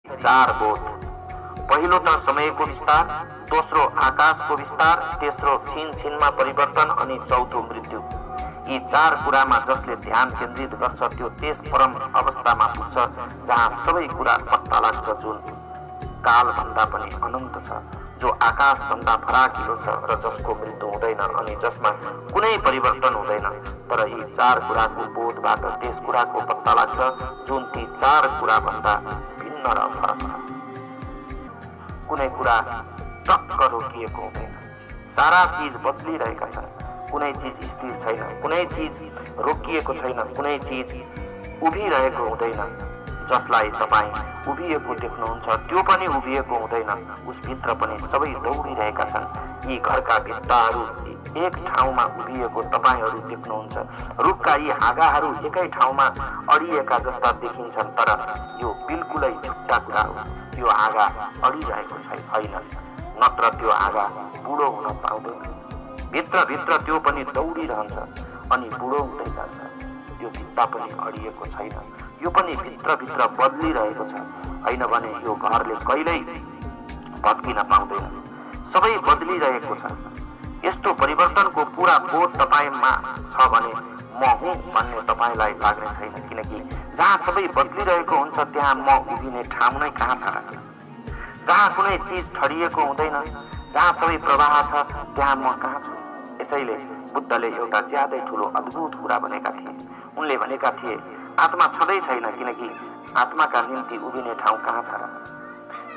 चार बोध, पहिलो त समयको विस्तार, दोस्रो आकाशको विस्तार, तेस्रो छिन छिनमा परिवर्तन अनि चौथो मृत्यु। यी चार कुरामा जसले ध्यान केन्द्रित गर्छ त्यो त्यस परम अवस्थामा पुग्छ जहाँ सबै कुरा पत्ता लाग्छ, जुन कालभन्दा पनि अनन्त छ, जो आकाशभन्दा फराकिलो छ र जसको मृत्यु हुँदैन अनि जसमा कुनै परिवर्तन हुँदैन। तर यी चार कुराको बोधबाट त्यस कुराको पत्ता लाग्छ जुन ती चार कुराभन्दा भिन्न र फरक छ। कुनै कुरा टक्क रोकिएको हुँदैन, सारा चीज बदलिरहेका छन्, कुनै चीज स्थिर छैन, कुनै चीज रोकिएको छैन, कुनै चीज उभिरहेको हुँदैन। जसलाई तपाईँ उभिएको देख्नुहुन्छ त्यो पनि उभिएको हुँदैन, उसभित्र पनि सबै दौडिरहेका छन्। यी घरका भित्ताहरू एक ठाउँमा उभिएको तपाईँहरू देख्नुहुन्छ, रुखका यी हाँगाहरू एकै ठाउँमा अडिएका जस्ता देखिन्छन्, तर यो बिल्कुलै छुट्टा कुरा हो। त्यो हाँगा अडिरहेको छैन, नत्र त्यो हाँगा बुढो हुन पाउँदैन। भित्र त्यो पनि दौडिरहन्छ अनि बुढो हुँदै जान्छ। यो भित्ता पनि अडिएको छैन, यो पनि भित्र बदलिरहेको छ, होइन भने यो घरले कहिल्यै भत्किन पाउँदैन। सबै बदलिरहेको छ। यस्तो परिवर्तनको पूरा बोध तपाईमा छ भने म हुँ भन्ने तपाईलाई लाग्ने छैन, किनकि जहाँ सबै बदलिरहेको हुन्छ त्यहाँ म उभिने ठाउँ नै कहाँ छ र? जहाँ कुनै चीज ठडिएको हुँदैन, जहाँ सबै प्रवाह छ त्यहाँ म कहाँ छु? यसैले बुद्धले एउटा ज्यादै ठुलो अद्भुत कुरा भनेका थिए। उनले भनेका थिए आत्मा छँदै छैन, किनकि आत्माका निम्ति उभिने ठाउँ कहाँ छ र?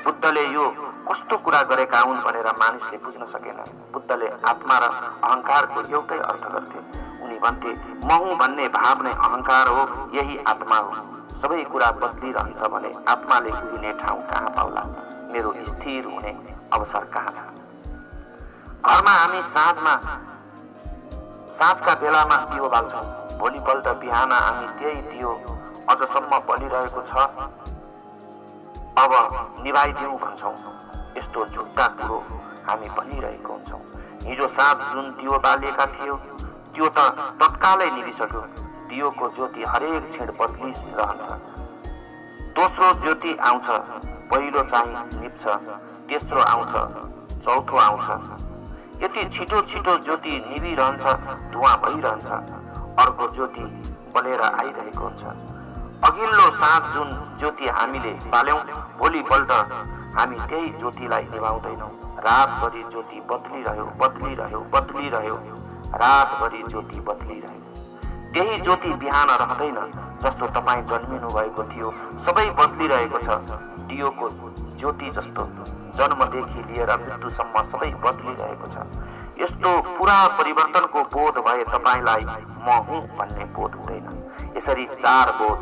बुद्धले यो कस्तो कुरा गरेका हुन् भनेर मानिसले बुझ्न सकेन। बुद्धले आत्मा र अहंकारको एउटै अर्थ गर्थे। उनी भन्थे म हुँ भन्ने भाव नै अहंकार हो, यही आत्मा हो। सबै कुरा बदलिरहन्छ भने आत्माले उभिने ठाउँ कहाँ पाउला? मेरो स्थिर हुने अवसर कहाँ छ? घरमा हामी साँझका बेलामा दियो बाल्छौँ, भोलिपल्ट बिहान हामी त्यही दियो अझसम्म बलिरहेको छ, अब निभाइदिउँ भन्छौँ। यस्तो झुट्टा कुरो हामी भनिरहेको हुन्छौँ। हिजो साँझ जुन दियो बालिएका थियो त्यो त तत्कालै निभिसक्यो। दियोको ज्योति हरेक क्षण बदलिरहन्छ। दोस्रो ज्योति आउँछ, पहिलो चाहिँ निप्छ, तेस्रो आउँछ, चौथो आउँछ। यति छिटो छिटो ज्योति निभिरहन्छ, धुवाँ भइरहन्छ, अर्को ज्योति बलेर आइरहेको हुन्छ। अघिल्लो साँझ जुन ज्योति हामीले बाल्यौं, भोलिपल्ट हामी त्यही ज्योतिलाई निभाउँदैनौँ। रातभरि ज्योति बदलिरह्यो, रातभरि ज्योति बदलिरह्यो। त्यही ज्योति बिहान रहँदैन। जस्तो तपाईँ जन्मिनु भएको थियो सबै बदलिरहेको छ। दियोको ज्योति जस्तो जन्मदेखि लिएर मृत्युसम्म सबै बदलिरहेको छ। यस्तो पुरा परिवर्तनको बोध भए तपाईलाई म हुँ भन्ने बोध हुँदैन। यसरी चार बोध,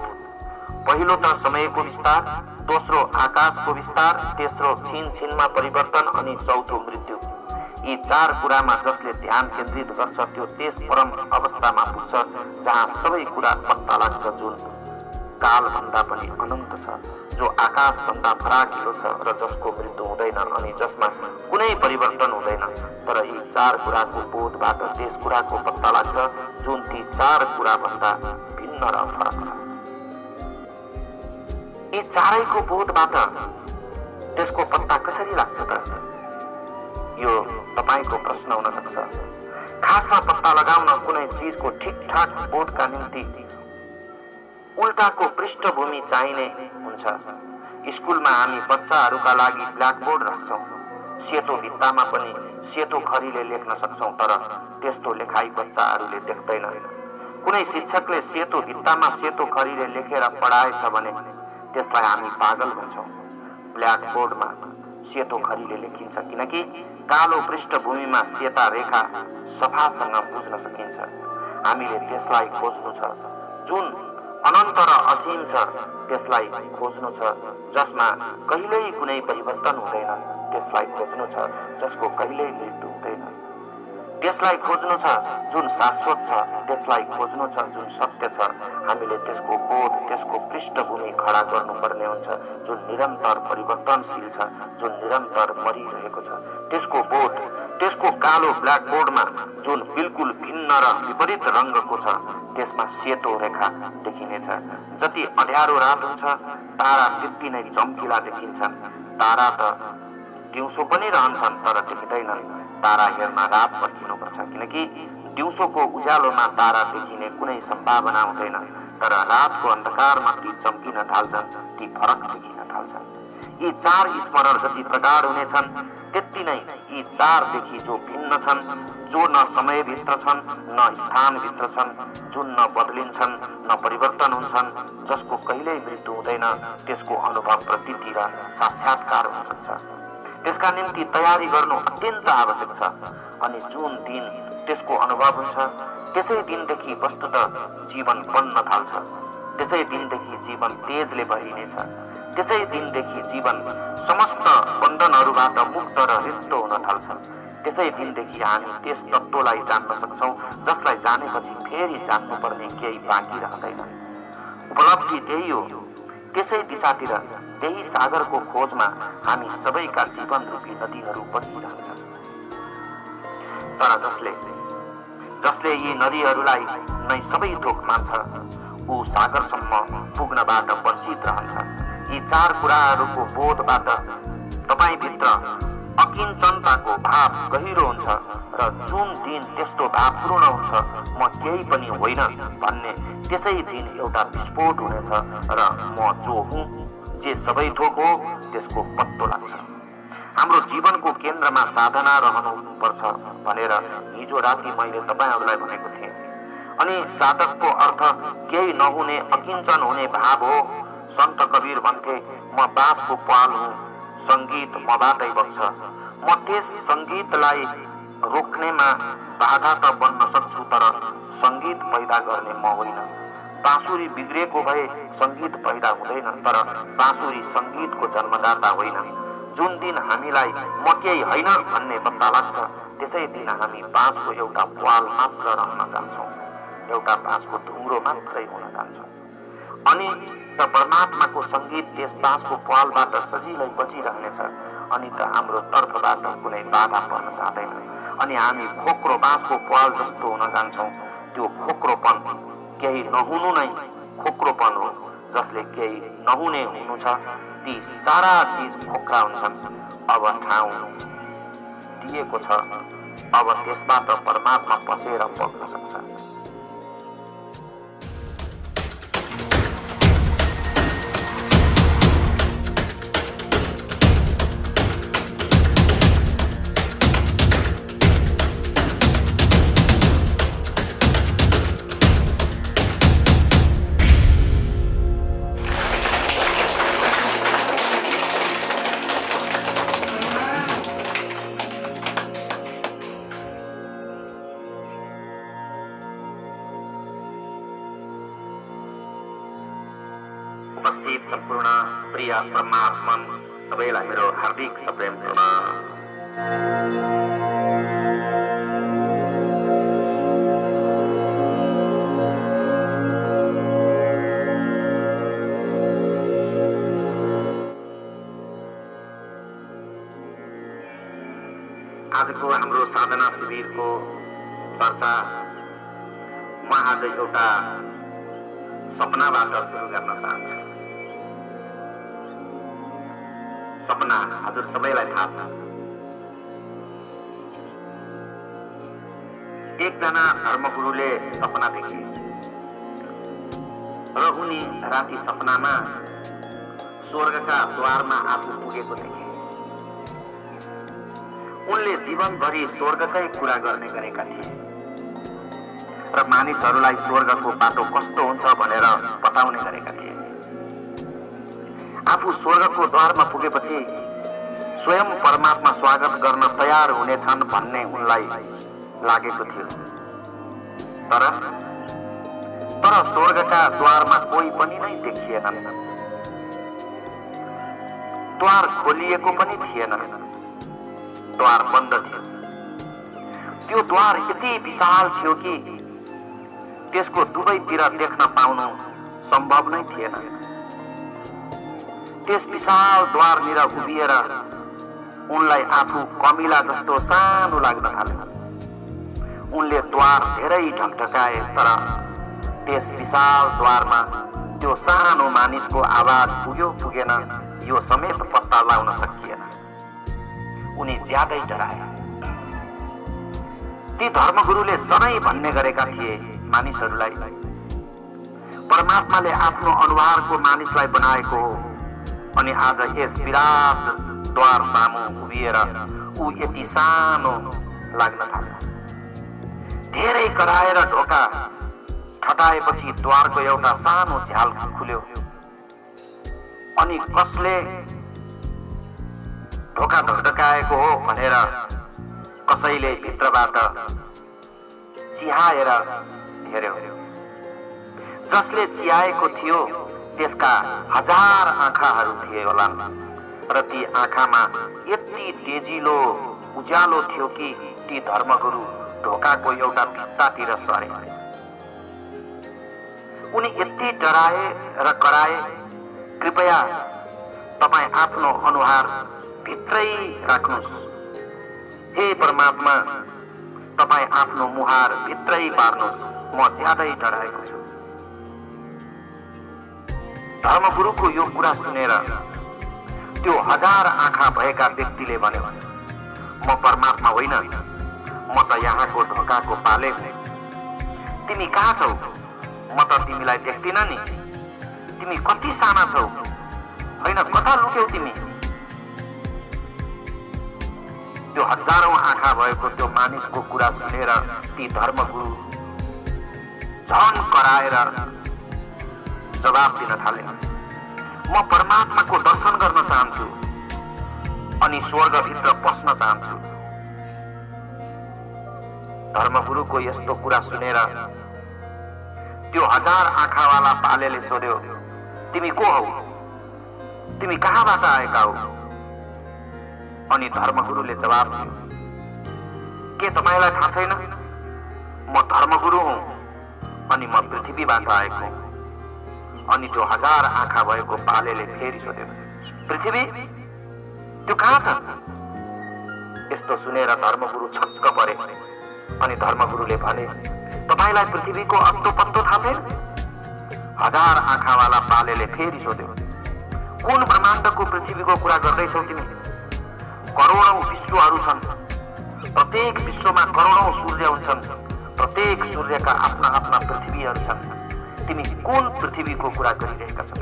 पहिलो त समयको विस्तार, दोस्रो आकाशको विस्तार, तेस्रो छिन छिनमा परिवर्तन अनि चौथो मृत्यु। यी चार कुरामा जसले ध्यान केन्द्रित गर्छ त्यो त्यस परम अवस्थामा पुग्छ जहाँ सबै कुरा पत्ता लाग्छ, जुन कालभन्दा पनि अनन्त छ, जो आकाशभन्दा फराकिलो छ र जसको मृत्यु हुँदैन अनि जसमा कुनै परिवर्तन हुँदैन। तर यी चार कुराको बोधबाट त्यस कुराको पत्ता लाग्छ जुन ती चार कुराभन्दा भिन्न र फरक छ। यी चारैको बोधबाट त्यसको पत्ता कसरी लाग्छ त? यो तपाईको प्रश्न हुन सक्छ। खासमा पत्ता लगाउन कुनै चीजको ठिकठाक बोधका निम्ति उल्टाको पृष्ठभूमि चाहिने हुन्छ। स्कुलमा हामी बच्चाहरूका लागि ब्ल्याकबोर्ड राख्छौं। सेतो भित्तामा पनि सेतो खरीले लेख्न सक्छौं, तर त्यस्तो लेखाइ बच्चाहरूले देख्दैनन्। कुनै शिक्षकले सेतो भित्तामा सेतो खरीले लेखेर पढाएछ भने त्यसलाई हामी पागल भन्छौं। ब्ल्याकबोर्डमा सेतो खरीले लेखिन्छ किनकि कालो पृष्ठभूमिमा सेता रेखा सफासँग बुझ्न सकिन्छ। हामीले त्यसलाई खोज्नु छ जुन अनन्त र असीम छ, त्यसलाई खोज्नु छ जसमा कहिल्यै कुनै परिवर्तन हुँदैन, त्यसलाई खोज्नु छ जसको कहिल्यै मृत्यु हुँदैन, त्यसलाई खोज्नु छ जुन शाश्वत छ, त्यसलाई खोज्नु छ जुन सत्य छ। हामीले त्यसको बोध, त्यसको पृष्ठभूमि खडा गर्नुपर्ने हुन्छ जुन निरन्तर परिवर्तनशील छ, जुन निरन्तर मरिरहेको छ। त्यसको बोध त्यसको कालो ब्ल्याकबोर्डमा जुन बिल्कुल भिन्न र विपरीत रङ्गको छ त्यसमा सेतो रेखा देखिनेछ। जति अँध्यारो रात हुन्छ तारा त्यति नै चम्किला देखिन्छन्। तारा त दिउँसो पनि रहन्छन् तर देखिँदैनन्। तारा हेर्न रात पर्खिनुपर्छ, किनकि दिउँसोको उज्यालोमा तारा देखिने कुनै सम्भावना हुँदैन, तर रातको अन्धकारमा ती चम्किन थाल्छन्, ती फरक देखिन थाल्छन्। यी चार स्मरण जति प्रगाढ हुनेछन् त्यति नै यी चारदेखि जो भिन्न छन्, जो न समयभित्र छन् न स्थानभित्र छन्, जुन न बदलिन्छन् न परिवर्तन हुन्छन्, जसको कहिल्यै मृत्यु हुँदैन, त्यसको अनुभव प्रतीति र साक्षात्कार हुन सक्छ। त्यसका निम्ति तयारी गर्नु अत्यन्त आवश्यक छ। अनि जुन दिन त्यसको अनुभव हुन्छ त्यसै दिनदेखि वस्तुतः जीवन बन्न थाल्छ। त्यसै दिनदेखि जीवन तेजले भरिनेछ। त्यसै दिनदेखि जीवन समस्त बन्धनहरूबाट मुक्त र रिक्त हुन थाल्छ। त्यसै दिनदेखि हामी त्यस तत्त्वलाई जान्न सक्छौं जसलाई जानेपछि फेरि जान्नुपर्ने केही बाँकी रहँदैन। उपलब्धि त्यही हो। त्यसै दिशातिर, त्यही सागरको खोजमा हामी सबैका जीवन रूपी नदीहरू बगिरहन्छन्। तर जसले यी नदीहरूलाई नै सबै थोक मान्छ ऊ सागरसम्म पुग्नबाट वञ्चित रहन्छ। यी चार कुराहरूको बोधबाट तपाईभित्र अकिञ्चनताको भाव गहिरो हुन्छ र जुन दिन त्यस्तो भावपूर्ण हुन्छ म केही पनि होइन भन्ने, त्यसै दिन एउटा विस्फोट हुनेछ र म जो हुँ, जे सबै थोक हो, त्यसको पत्तो लाग्छ। हाम्रो जीवनको केन्द्रमा साधना रहनुपर्छ भनेर हिजो राति मैले तपाईहरूलाई भनेको थिएँ। अनि साधकको अर्थ केही नहुने अकिञ्चन हुने भाव हो। सन्त कबीर भन्थे, म बाँसको पाल हुँ, सङ्गीत मबाटै बग्छ। म त्यस सङ्गीतलाई रोक्नेमा बाधा त बन्न सक्छु, तर सङ्गीत पैदा गर्ने म होइन। बाँसुरी बिग्रेको भए सङ्गीत पैदा हुँदैन, तर बाँसुरी सङ्गीतको जन्मदाता होइन। जुन दिन हामीलाई म केही होइन भन्ने पत्ता लाग्छ त्यसै दिन हामी बाँसको एउटा पाल मात्र रहन जान्छौँ, एउटा बाँसको ढुङ्ग्रो मात्रै हुन जान्छौँ। अनि त परमात्माको सङ्गीत त्यस बाँसको पालबाट सजिलै बजिरहनेछ। अनि त हाम्रो तर्फबाट कुनै बाधा पर्न जाँदैन। अनि हामी खोक्रो बाँसको पाल जस्तो हुन जान्छौँ। त्यो खोक्रोपन केही नहुनु नै खोक्रोपन हो। जसले केही नहुने हुनु छ ती सारा चीज खोक्रा हुन्छन्। अब ठाउँ दिएको छ, अब त्यसबाट परमात्मा पसेर बग्न सक्छ। उपस्थित सम्पूर्ण प्रिय परमात्मन सबैलाई मेरो हार्दिक सप्रेम प्रणाम। आजको हाम्रो साधना शिविरको चर्चा म आज एउटा सपनाबाट सुरु गर्न चाहन्छु। सपना हजुर सबैलाई थाहा छ। एकजना धर्मगुरुले सपना देखे र उनी राति सपनामा स्वर्गका द्वारमा आफू पुगेको देखे। उनले जीवनभरि स्वर्गकै कुरा गर्ने गरेका थिए र मानिसहरूलाई स्वर्गको बाटो कस्तो हुन्छ भनेर बताउने गरेका थिए। आफू स्वर्गको द्वारमा पुगेपछि स्वयं परमात्मा स्वागत गर्न तयार हुनेछन् भन्ने उनलाई लागेको थियो। तर स्वर्गका द्वारमा कोही पनि नै देखिएनन्। द्वार खोलिएको पनि थिएन, द्वार बन्द थियो। त्यो द्वार यति विशाल थियो कि त्यसको दुवैतिर देख्न पाउनु सम्भव नै थिएन। त्यस विशाल द्वारनिर उभिएर उनलाई आफू कमिला जस्तो सानो लाग्न थाल्यो। उनले द्वार धेरै ढकढकाए, तर त्यस विशाल द्वारमा त्यो सानो मानिसको आवाज पुग्यो पुगेन यो समेत पत्ता लगाउन सकिएन। उनी ज्यादै डराए। ती धर्मगुरुले सधैँ भन्ने गरेका थिए मानिसहरूलाई, परमात्माले आफ्नो अनुहारको मानिसलाई बनाएको हो, अनि आज यस विराट द्वार सामु उभिएर ऊ यति सानो लाग्न थाल्यो। धेरै कराएर ढोका ठटाएपछि द्वारको एउटा सानो झ्याल खुल्यो, अनि कसले ढोका ढकढकाएको हो भनेर कसैले भित्रबाट चिहाएर हेर्यो। जसले चिहाएको थियो त्यसका 1000 आँखाहरू थिए होलान्, र ती आँखामा यति तेजिलो उज्यालो थियो कि ती धर्मगुरु ढोकाको एउटा भित्तातिर सरे। उनी यति डराए र कराए, कृपया तपाईँ आफ्नो अनुहार भित्रै राख्नुहोस्। हे परमात्मा, तपाईँ आफ्नो मुहार भित्रै पार्नुहोस्, म ज्यादै डराएको छु। धर्मगुरुको यो कुरा सुनेर त्यो 1000 आँखा भएका व्यक्तिले भन्यो, म परमात्मा होइन, म त यहाँको ढोकाको पाले हुँ। तिमी कहाँ छौ? म त तिमीलाई देख्दिन नि। तिमी कति साना छौ? होइन, कता लुक्यौ तिमी? त्यो 1000औं आँखा भएको त्यो मानिसको कुरा सुनेर ती धर्मगुरु झन कराएर जवाब दिन थाले, म परमात्माको दर्शन गर्न चाहन्छु अनि स्वर्गभित्र पस्न चाहन्छु। धर्मगुरुको यस्तो कुरा सुनेर त्यो 1000 आँखावाला पालेले सोध्यो, तिमी को हौ? तिमी कहाँबाट आएका हौ? अनि धर्मगुरुले जवाब दियो, के तपाईलाई थाहा छैन? म धर्मगुरु हुँ अनि म पृथ्वीबाट आएको हुँ। अनि त्यो 1000 आँखा भएको पालेले फेरि सोध्यो, पृथ्वी? त्यो कहाँ छ? यस्तो सुनेर धर्मगुरु छक्क परे। अनि धर्मगुरुले भने, तपाईलाई पृथ्वीको अत्तो पत्तो थाहा छैन? 1000 आँखावाला पालेले फेरि सोध्यो, कुन ब्रह्माण्डको पृथ्वीको कुरा गर्दैछौ तिमी? करोडौं विश्वहरू छन्, प्रत्येक विश्वमा करोडौं सूर्य हुन्छन्, प्रत्येक सूर्यका आफ्ना आफ्ना पृथ्वीहरू छन्। तिमी कुन पृथ्वीको कुरा गरिरहेका छौ?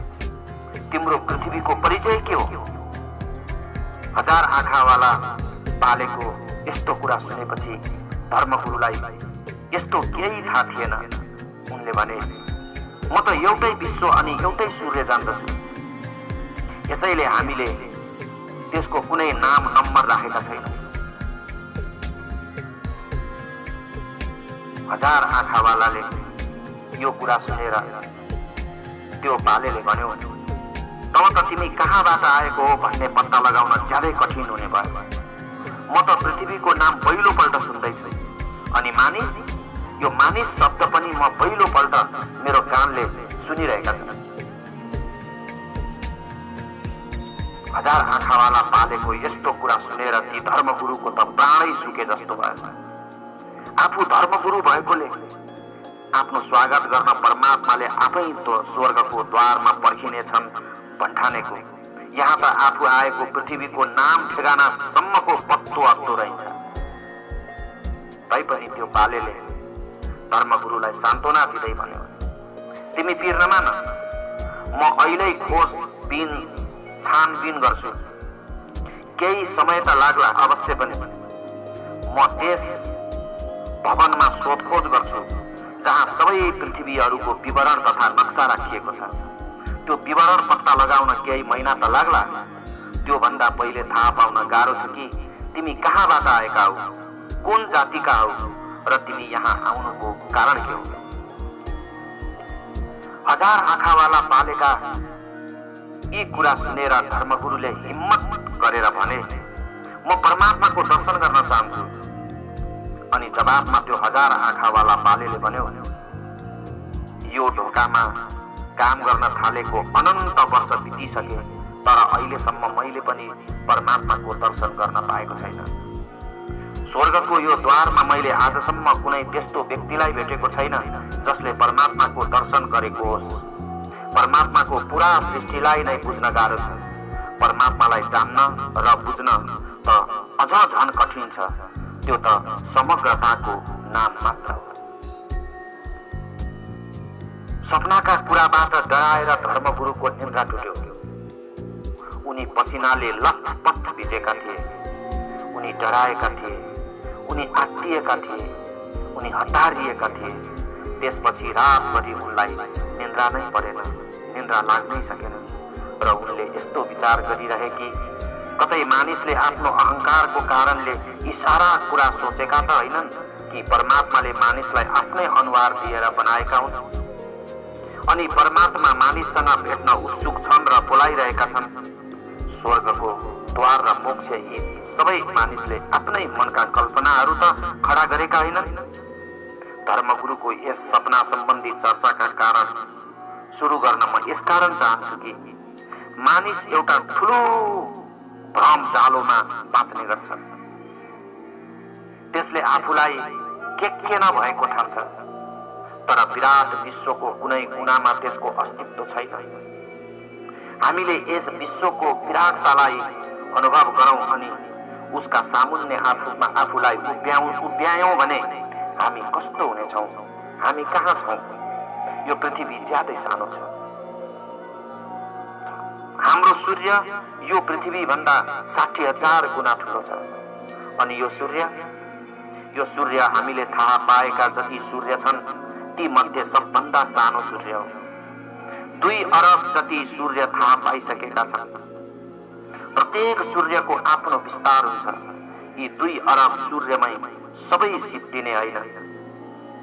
तिम्रो पृथ्वीको परिचय के हो? 1000 आँखावाला पालेको यस्तो कुरा सुनेपछि धर्मगुरुलाई यस्तो केही थाहा थिएन। उनले भने, म त एउटै विश्व अनि एउटै सूर्य जान्दछु, यसैले हामीले त्यसको कुनै नाम नम्बर राखेका छैन। 1000 आँखावालाले यो कुरा सुनेर त्यो पालेले भन्यो, तब त तिमी कहाँबाट आएको हो भन्ने पत्ता लगाउन ज्यादै कठिन हुने भयो। म त पृथ्वीको नाम पहिलोपल्ट सुन्दैछु, अनि मानिस, यो मानिस शब्द पनि म पहिलोपल्ट मेरो कानले सुनिरहेका छन्। 1000 आँखावाला पालेको यस्तो कुरा सुनेर ती धर्मगुरुको त प्राणै सुके जस्तो भयो। आफू धर्मगुरु भएकोले आफ्नो स्वागत गर्न परमात्माले आफै स्वर्गको द्वारमा पर्खिनेछन् भन्ठानेको, यहाँ त आफू आएको पृथ्वीको नाम ठेगाना सम्मको पत्तो अत्तो रहन्छ। तैपनि त्यो पालेले धर्मगुरुलाई सान्त्वना दिँदै भन्यो, तिमी पिर नमान, म अहिले खोजबिन छानबिन गर्छु। केही समय त लाग्ला अवश्य पनि। म त्यस भवनमा सोधखोज गर्छु जहाँ सबै पृथ्वीहरूको विवरण तथा नक्सा राखिएको छ। त्यो विवरण पत्ता लगाउन केही महिना त लाग्ला। त्यो भन्दा पहिले थाहा पाउन गाह्रो छ कि तिमी कहाँबाट आएका हौ, कुन जातिका हौ र तिमी यहाँ आउनुको कारण के हो। 1000 आँखावाला पालेका यी कुरा सुनेर धर्मगुरुले हिम्मत गरेर भने, म परमात्माको दर्शन गर्न चाहन्छु। अनि जवाफमा त्यो 1000 आँखावाला पालेले भन्यो, यो ढोकामा काम गर्न थालेको अनन्त वर्ष बितिसके, तर अहिलेसम्म मैले पनि परमात्माको दर्शन गर्न पाएको छैन। स्वर्गको यो द्वारमा मैले आजसम्म कुनै त्यस्तो व्यक्तिलाई भेटेको छैन जसले परमात्माको दर्शन गरेको होस्। परमात्माको पुरा सृष्टिलाई नै बुझ्न गाह्रो छ। परमात्मालाई जान्न र बुझ्न त अझ झन कठिन छ। त्यो त समग्रताको नाम मात्र हो। सपनाका कुराबाट डराएर धर्मगुरुको निन्द्रा टुट्यो। उनी पसिनाले लथपथ भिजेका थिए। उनी डराएका थिए, उनी आत्तिएका थिए, उनी हतारिएका थिए। त्यसपछि रातभरि उनलाई निन्द्रा नै परेन, निन्द्रा लाग्नै सकेन र उनले यस्तो विचार गरिरहे कि कतै मानिसले आफ्नो अहंकारको कारणले यी सारा कुरा सोचेका त होइनन् कि परमात्माले मानिसलाई आफ्नै अनुहार दिएर बनाएका हुन् अनि परमात्मा मानिससँग भेट्न उत्सुक छन् र बोलाइरहेका छन्। स्वर्गको द्वार र मोक्ष यी सबै मानिसले आफ्नै मनका कल्पनाहरू त खडा गरेका होइनन्। धर्मगुरुको यस सपना सम्बन्धी चर्चाका कारण सुरु गर्न म यसकारण चाहन्छु कि मानिस एउटा ठुलो भ्रम जालोमा बाँच्ने गर्छ। त्यसले आफूलाई के नभएको ठान्छ, तर विराट विश्वको कुनै कुनामा त्यसको अस्तित्व छैन। हामीले यस विश्वको विराटतालाई अनुभव गरौं अनि उसका सामुन्ने आफूलाई उभ्यायौं भने हामी कस्तो हुनेछौं? हामी कहाँ छौं? यो पृथ्वी ज्यादै सानो छ। हाम्रो सूर्य यो पृथ्वी भन्दा 60,000 गुना ठुलो छ अनि यो सूर्य हामीले थाहा पाएका जति सूर्य छन् ती मध्ये सबभन्दा सानो सूर्य हो। 2 अरब जति सूर्य थाहा पाइसकेका छन्। प्रत्येक सूर्यको आफ्नो विस्तार हुन्छ। यी 2 अरब सूर्यमै सबै सिद्धिने होइन।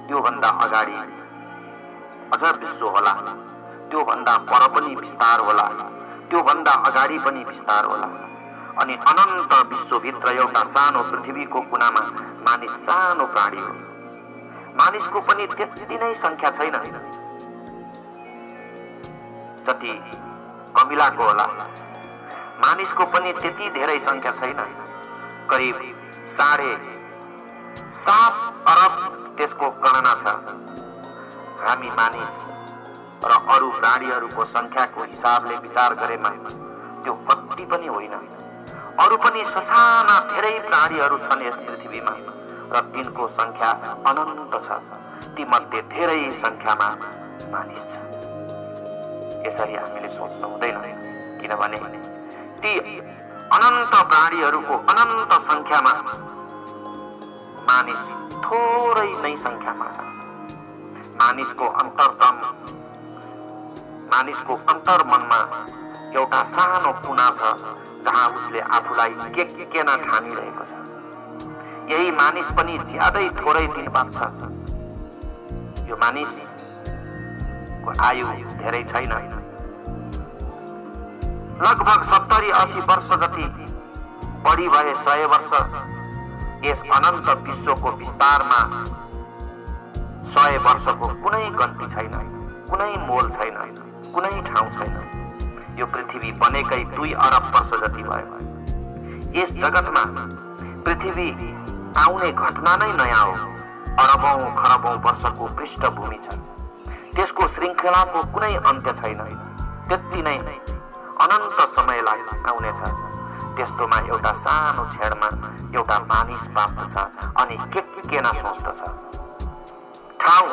त्यो भन्दा अगाडि अझ विश्व होला, त्यो भन्दा पर पनि विस्तार होला, त्यो भन्दा अगाडि पनि विस्तार होला अनि अनन्त विश्वभित्र एउटा सानो पृथ्वीको कुनामा मानिस सानो प्राणी हो। मानिसको पनि त्यति नै संख्या छैन जति कमिलाको होला। मानिसको पनि त्यति धेरै संख्या छैन, करिब 7.5 अरब त्यसको गणना छ। हामी मानिस र अरू प्राणीहरूको संख्याको हिसाबले विचार गरेमा त्यो कति पनि होइन। अरू पनि ससाना धेरै प्राणीहरू छन् यस पृथ्वीमा र तिनको संख्या अनन्त छ। ती मध्ये धेरै संख्यामा मानिस छ। यसरी हामीले सोच्नु हुँदैन, किनभने ती अनन्त प्राणीहरूको अनन्त संख्यामा मानिस थोरै नै संख्यामा छ। मानिसको अन्तर्मनमा एउटा सानो कुना छ जहाँ उसले आफूलाई के न ठानिरहेको छ। यही मानिस पनि ज्यादै थोरै दिन बाँच्छ। यो मानिसको आयु धेरै छैन, लगभग 70-80 वर्ष जति, बढी भए 100 वर्ष। यस अनन्त विश्वको विस्तारमा 100 वर्षको कुनै गन्ती छैन, कुनै मोल छैन, कुनै ठाउँ छैन। यो पृथ्वी बनेकै 2 अरब वर्ष जति भयो। यस जगतमा पृथ्वी आउने घटना नै नयाँ हो। अरबौं खरबौं वर्षको पृष्ठभूमि छ। त्यसको श्रृङ्खलाको कुनै अन्त्य छैन। त्यति नै अनन्त समय आउनेछ। त्यस्तोमा एउटा सानो छेडमा एउटा मानिस बाँच्दछ अनि के न सोच्दछ। ठाउँ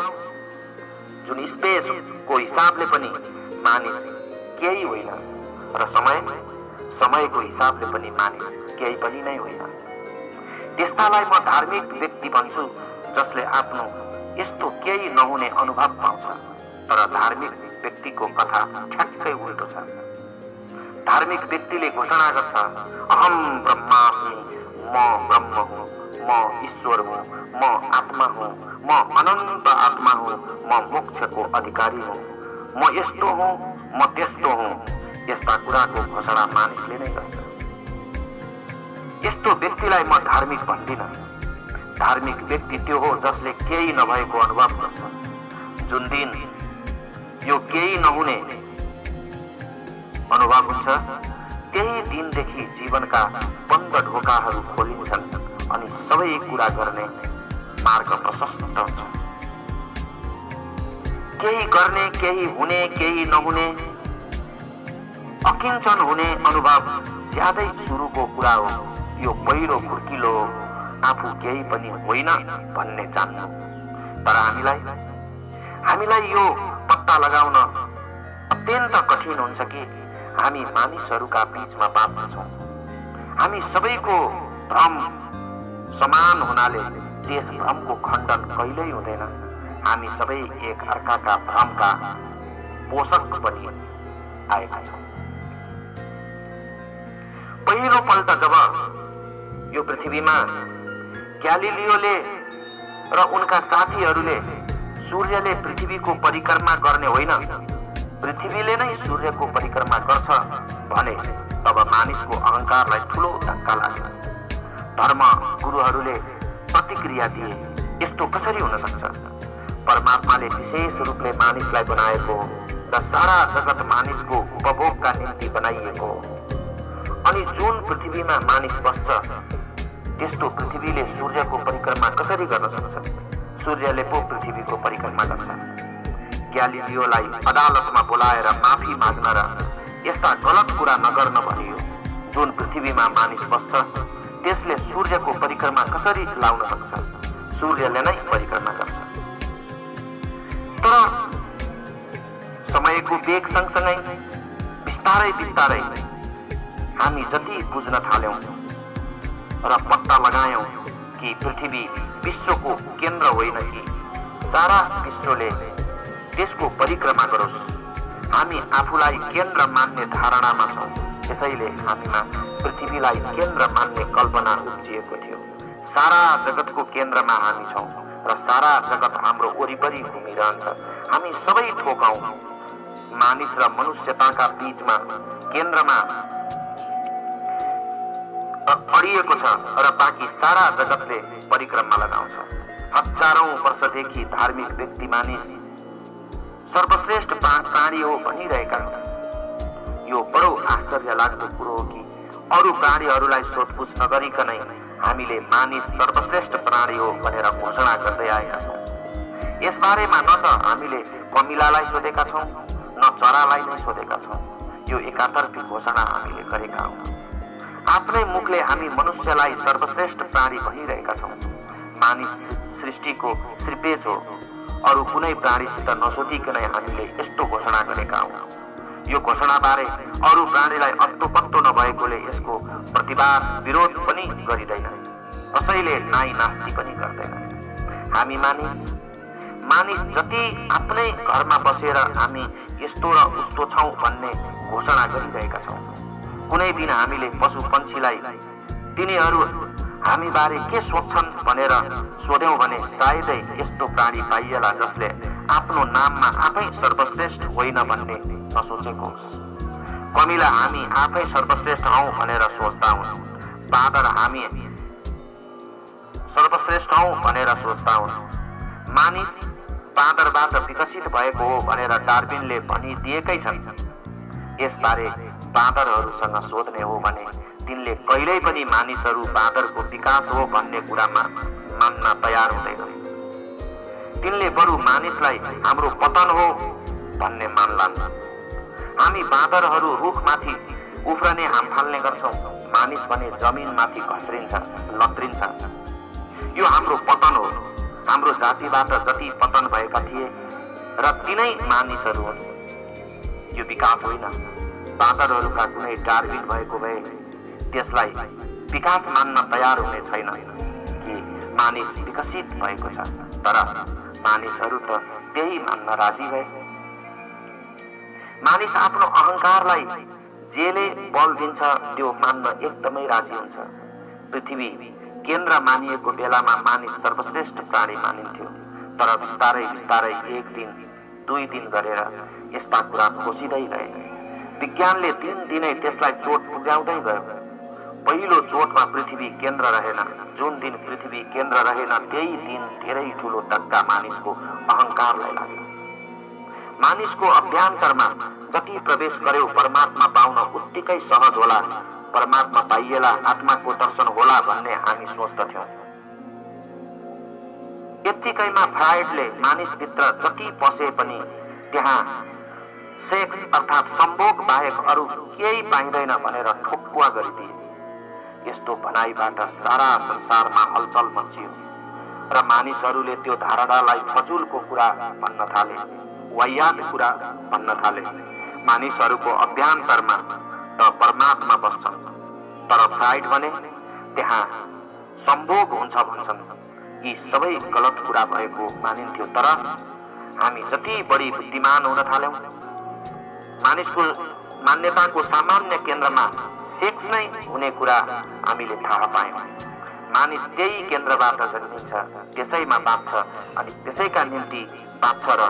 जुन स्पेसको हिसाबले पनि मानिस केही होइन र समयको हिसाबले पनि मानिस केही पनि नै होइन। त्यस्तालाई म धार्मिक व्यक्ति भन्छु जसले आफ्नो यस्तो केही नहुने अनुभव पाउँछ। तर धार्मिक व्यक्तिको कथा ठ्याक्कै उल्टो छ। धार्मिक व्यक्तिले घोषणा गर्छ, अहम ब्रह्मास्मि, म ब्रह्म हुँ, म ईश्वर हुँ, म आत्मा हुँ, म अनन्त आत्मा हुँ, म मोक्षको अधिकारी हुँ, म यस्तो हुँ, म त्यस्तो हुँ। यस्ता कुराको घोषणा मानिसले नै गर्छ। यस्तो व्यक्तिलाई म धार्मिक भन्दिनँ। धार्मिक व्यक्ति त्यो हो जसले केही नभएको अनुभव गर्छ। जुन दिन यो केही नहुने अनुभव हुन्छ त्यही दिनदेखि जीवनका बन्द ढोकाहरू खोलिन्छन् अनि सबै कुरा गर्ने मार्ग प्रशस्त हुन्छ। केही गर्ने, केही हुने, केही नहुने, अकिञ्चन हुने अनुभव ज्यादै सुरुको कुरा हो। यो पहिलो खुर्किलो हो, आफू केही पनि होइन भन्ने जान्नु। तर हामीलाई यो पत्ता लगाउन अत्यन्त कठिन हुन्छ कि हामी मानिसहरूका बीचमा बाँच्दछौँ। हामी सबैको भ्रम समान हुनाले त्यस भ्रमको खण्डन कहिल्यै हुँदैन। हामी सबै एक अर्काका भ्रमका पोषक बनि आएका छौँ। पहिलो पल्ट जब यो पृथ्वीमा ग्यालिलियोले र उनका साथीहरूले सूर्यले पृथ्वीको परिक्रमा गर्ने होइन, पृथ्वीले नै सूर्यको परिक्रमा गर्छ भने तब मानिसको अहंकारलाई ठूलो धक्का लाग्यो। धर्म गुरुहरूले प्रतिक्रिया दिए, यस्तो कसरी हुन सक्छ? परमात्माले विशेष रूपले मानिसलाई बनाएको र सारा जगत मानिसको उपभोगका निम्ति बनाइएको हो। अनि जुन पृथ्वीमा मानिस बस्छ त्यस्तो पृथ्वीले सूर्यको परिक्रमा कसरी गर्न सक्छ? सूर्यले पो पृथ्वीको परिक्रमा गर्छ। ग्यालिलियोलाई अदालतमा बोलाएर माफी माग्न र यस्ता गलत कुरा नगर्न भनियो। जुन पृथ्वीमा मानिस बस्छ त्यसले सूर्यको परिक्रमा कसरी लाउन सक्छ? सूर्यले नै परिक्रमा गर्छ। तर समयको वेग सँगसँगै बिस्तारै बिस्तारै हामी जति बुझ्न थाल्यौं र पत्ता लगायौं कि पृथ्वी विश्वको केन्द्र होइन कि सारा विश्वले त्यसको परिक्रमा गरोस्, हामी आफूलाई केन्द्र मान्ने धारणामा छौं। त्यसैले हामीमा पृथ्वीलाई केन्द्र मान्ने कल्पना उब्जिएको थियो। सारा जगतको केन्द्रमा हामी छौं र सारा जगत हाम्रो वरिपरि घुमिरहन्छ। हामी सबै ठोकाउ मानिस र मनुष्यताका बीचमा केन्द्रमा अडिएको छ र बाँकी सारा जगतले परिक्रमा लगाउँछ। हजारौं वर्षदेखि धार्मिक व्यक्ति मानिस सर्वश्रेष्ठ प्राणी हो भनिरहेका हुन्। यो बडो आश्चर्य लाग्दो कुरो हो कि अरू प्राणीहरूलाई सोधपुछ नगरिकनै हामीले मानिस सर्वश्रेष्ठ प्राणी हो भनेर घोषणा गर्दै आएका छौँ। यसबारेमा न त हामीले कमिलालाई सोधेका छौँ न चरालाई नै सोधेका छौँ। यो एकातर्फी घोषणा हामीले गरेका हौँ। आफ्नै मुखले हामी मनुष्यलाई सर्वश्रेष्ठ प्राणी भनिरहेका छौँ। मानिस सृष्टिको श्रीपेज हो। अरू कुनै प्राणीसित नसोधिकनै हामीले यस्तो घोषणा गरेका हौँ। यो घोषणाबारे अरू प्राणीलाई अत्तो पत्तो नभएकोले यसको प्रतिवाद विरोध पनि गरिँदैन, कसैले नाइ नास्ति पनि गर्दैन। हामी मानिस जति आफ्नै घरमा बसेर हामी यस्तो र उस्तो छौँ भन्ने घोषणा गरिरहेका छौँ। कुनै दिन हामीले पशु पन्छीलाई तिनीहरू हामी बारे के सोच्छन् भनेर सोध्यौं भने सायदै यस्तो प्राणी पाइएला जसले आफ्नो नाममा आफै सर्वश्रेष्ठ होइन भन्ने नसोचेको होस्। कमिला हामी आफै सर्वश्रेष्ठ हौं भनेर सोच्दा हुन्। बाँदर हामी सर्वश्रेष्ठ हौं भनेर सोच्दा हुन्। मानिस बाँदरबाट विकसित भएको हो भनेर डार्विनले भनिदिएकै छन्। यसबारे बाँदरहरूसँग सोध्ने हो भने तिनले कहिल्यै पनि मानिसहरू बाँदरको विकास हो भन्ने कुरामा मान्न तयार हुँदैन। तिनले बरु मानिसलाई हाम्रो पतन हो भन्ने मान्लान्। हामी बाँदरहरू रुखमाथि उफ्रने हाम फाल्ने गर्छौँ, मानिस भने जमिनमाथि घस्रिन्छ, लत्रिन्छ। यो हाम्रो पतन हो। हाम्रो जातिबाट जति पतन भएका थिए र तिनै मानिसहरू हुन्। यो विकास होइन। बाँदरहरूका कुनै डार्विन भएको भए त्यसलाई विकास मान्न तयार हुने छैन कि मानिस विकसित भएको छ। तर मानिसहरू त त्यही मान्न राजी भए। मानिस आफ्नो अहंकारलाई जेले बल दिन्छ त्यो मान्न एकदमै राजी हुन्छ। पृथ्वी केन्द्र मानिएको बेलामा मानिस सर्वश्रेष्ठ प्राणी मानिन्थ्यो। तर बिस्तारै बिस्तारै एक दिन दुई दिन गरेर यस्ता कुरा खोसिँदै गए। विज्ञानले दिनदिनै त्यसलाई चोट पुर्याउँदै गयो। पहिलो चोटमा पृथ्वी केन्द्र रहेन। जुन दिन पृथ्वी केन्द्र रहेन त्यही दिन धेरै ठूलो धक्का मानिसको अहंकारलाई लाग्यो। मानिसको अभ्यन्तरमा जति प्रवेश गर्यो परमात्मा पाउन उत्तिकै सहज होला, परमात्मा पाइएला आत्माको दर्शन होला भन्ने हामी सोच्दथ्यौं। यत्तिकैमा फ्राइडले मानिसभित्र जति पसे पनि त्यहाँ सेक्स अर्थात् सम्भोग बाहेक अरू केही पाइँदैन भनेर ठोक्कुवा गरिदिए। यस्तो भनाइबाट सारा संसारमा हलचल मच्चियो र मानिसहरूले त्यो धारणालाई फजुलको कुरा भन्न थाले, वाहियात कुरा भन्न थाले। मानिसहरूको अभ्यन्तरमा त परमात्मा बस्छन्, तर फ्राइड भने त्यहाँ सम्भोग हुन्छ भन्छन्। यी सबै गलत कुरा भएको मानिन्थ्यो। तर हामी जति बढी बुद्धिमान हुन थाल्यौं, मानिसको मान्यताको सामान्य केन्द्रमा सेक्स नै हुने कुरा हामीले थाहा पायौं। मानिस त्यही केन्द्रबाट जन्मिन्छ, त्यसैमा बाँच्छ अनि त्यसैका निम्ति बाँच्छ र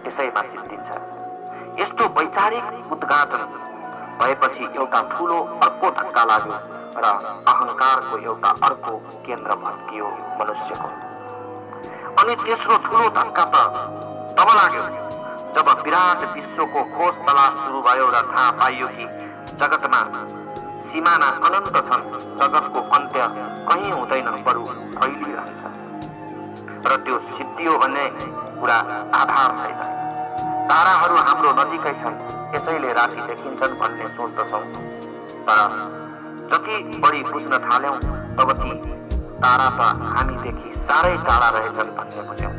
त्यसैमा सिद्धिन्छ। यस्तो वैचारिक उद्घाटन भएपछि एउटा ठूलो अर्को धक्का लाग्यो र अहंकारको एउटा अर्को केन्द्र भत्कियो मनुष्यको। अनि तेस्रो ठूलो धक्का त तब लाग्यो जब विराट विश्वको खोज तलास सुरु भयो र थाहा पाइयो कि जगतमा सीमाना अनन्त छन्, जगतको अन्त्य कहीँ हुँदैन, बरु फैलिरहन्छ र त्यो सिद्धियो भन्ने कुरा आधार छैन। ताराहरू हाम्रो नजिकै छन्, यसैले राति देखिन्छन् भन्ने सोच्दछौँ। तर जति बढी बुझ्न थाल्यौं तब ती तारा त हामीदेखि साह्रै टाढा रहेछन् भन्ने बुझ्यौं।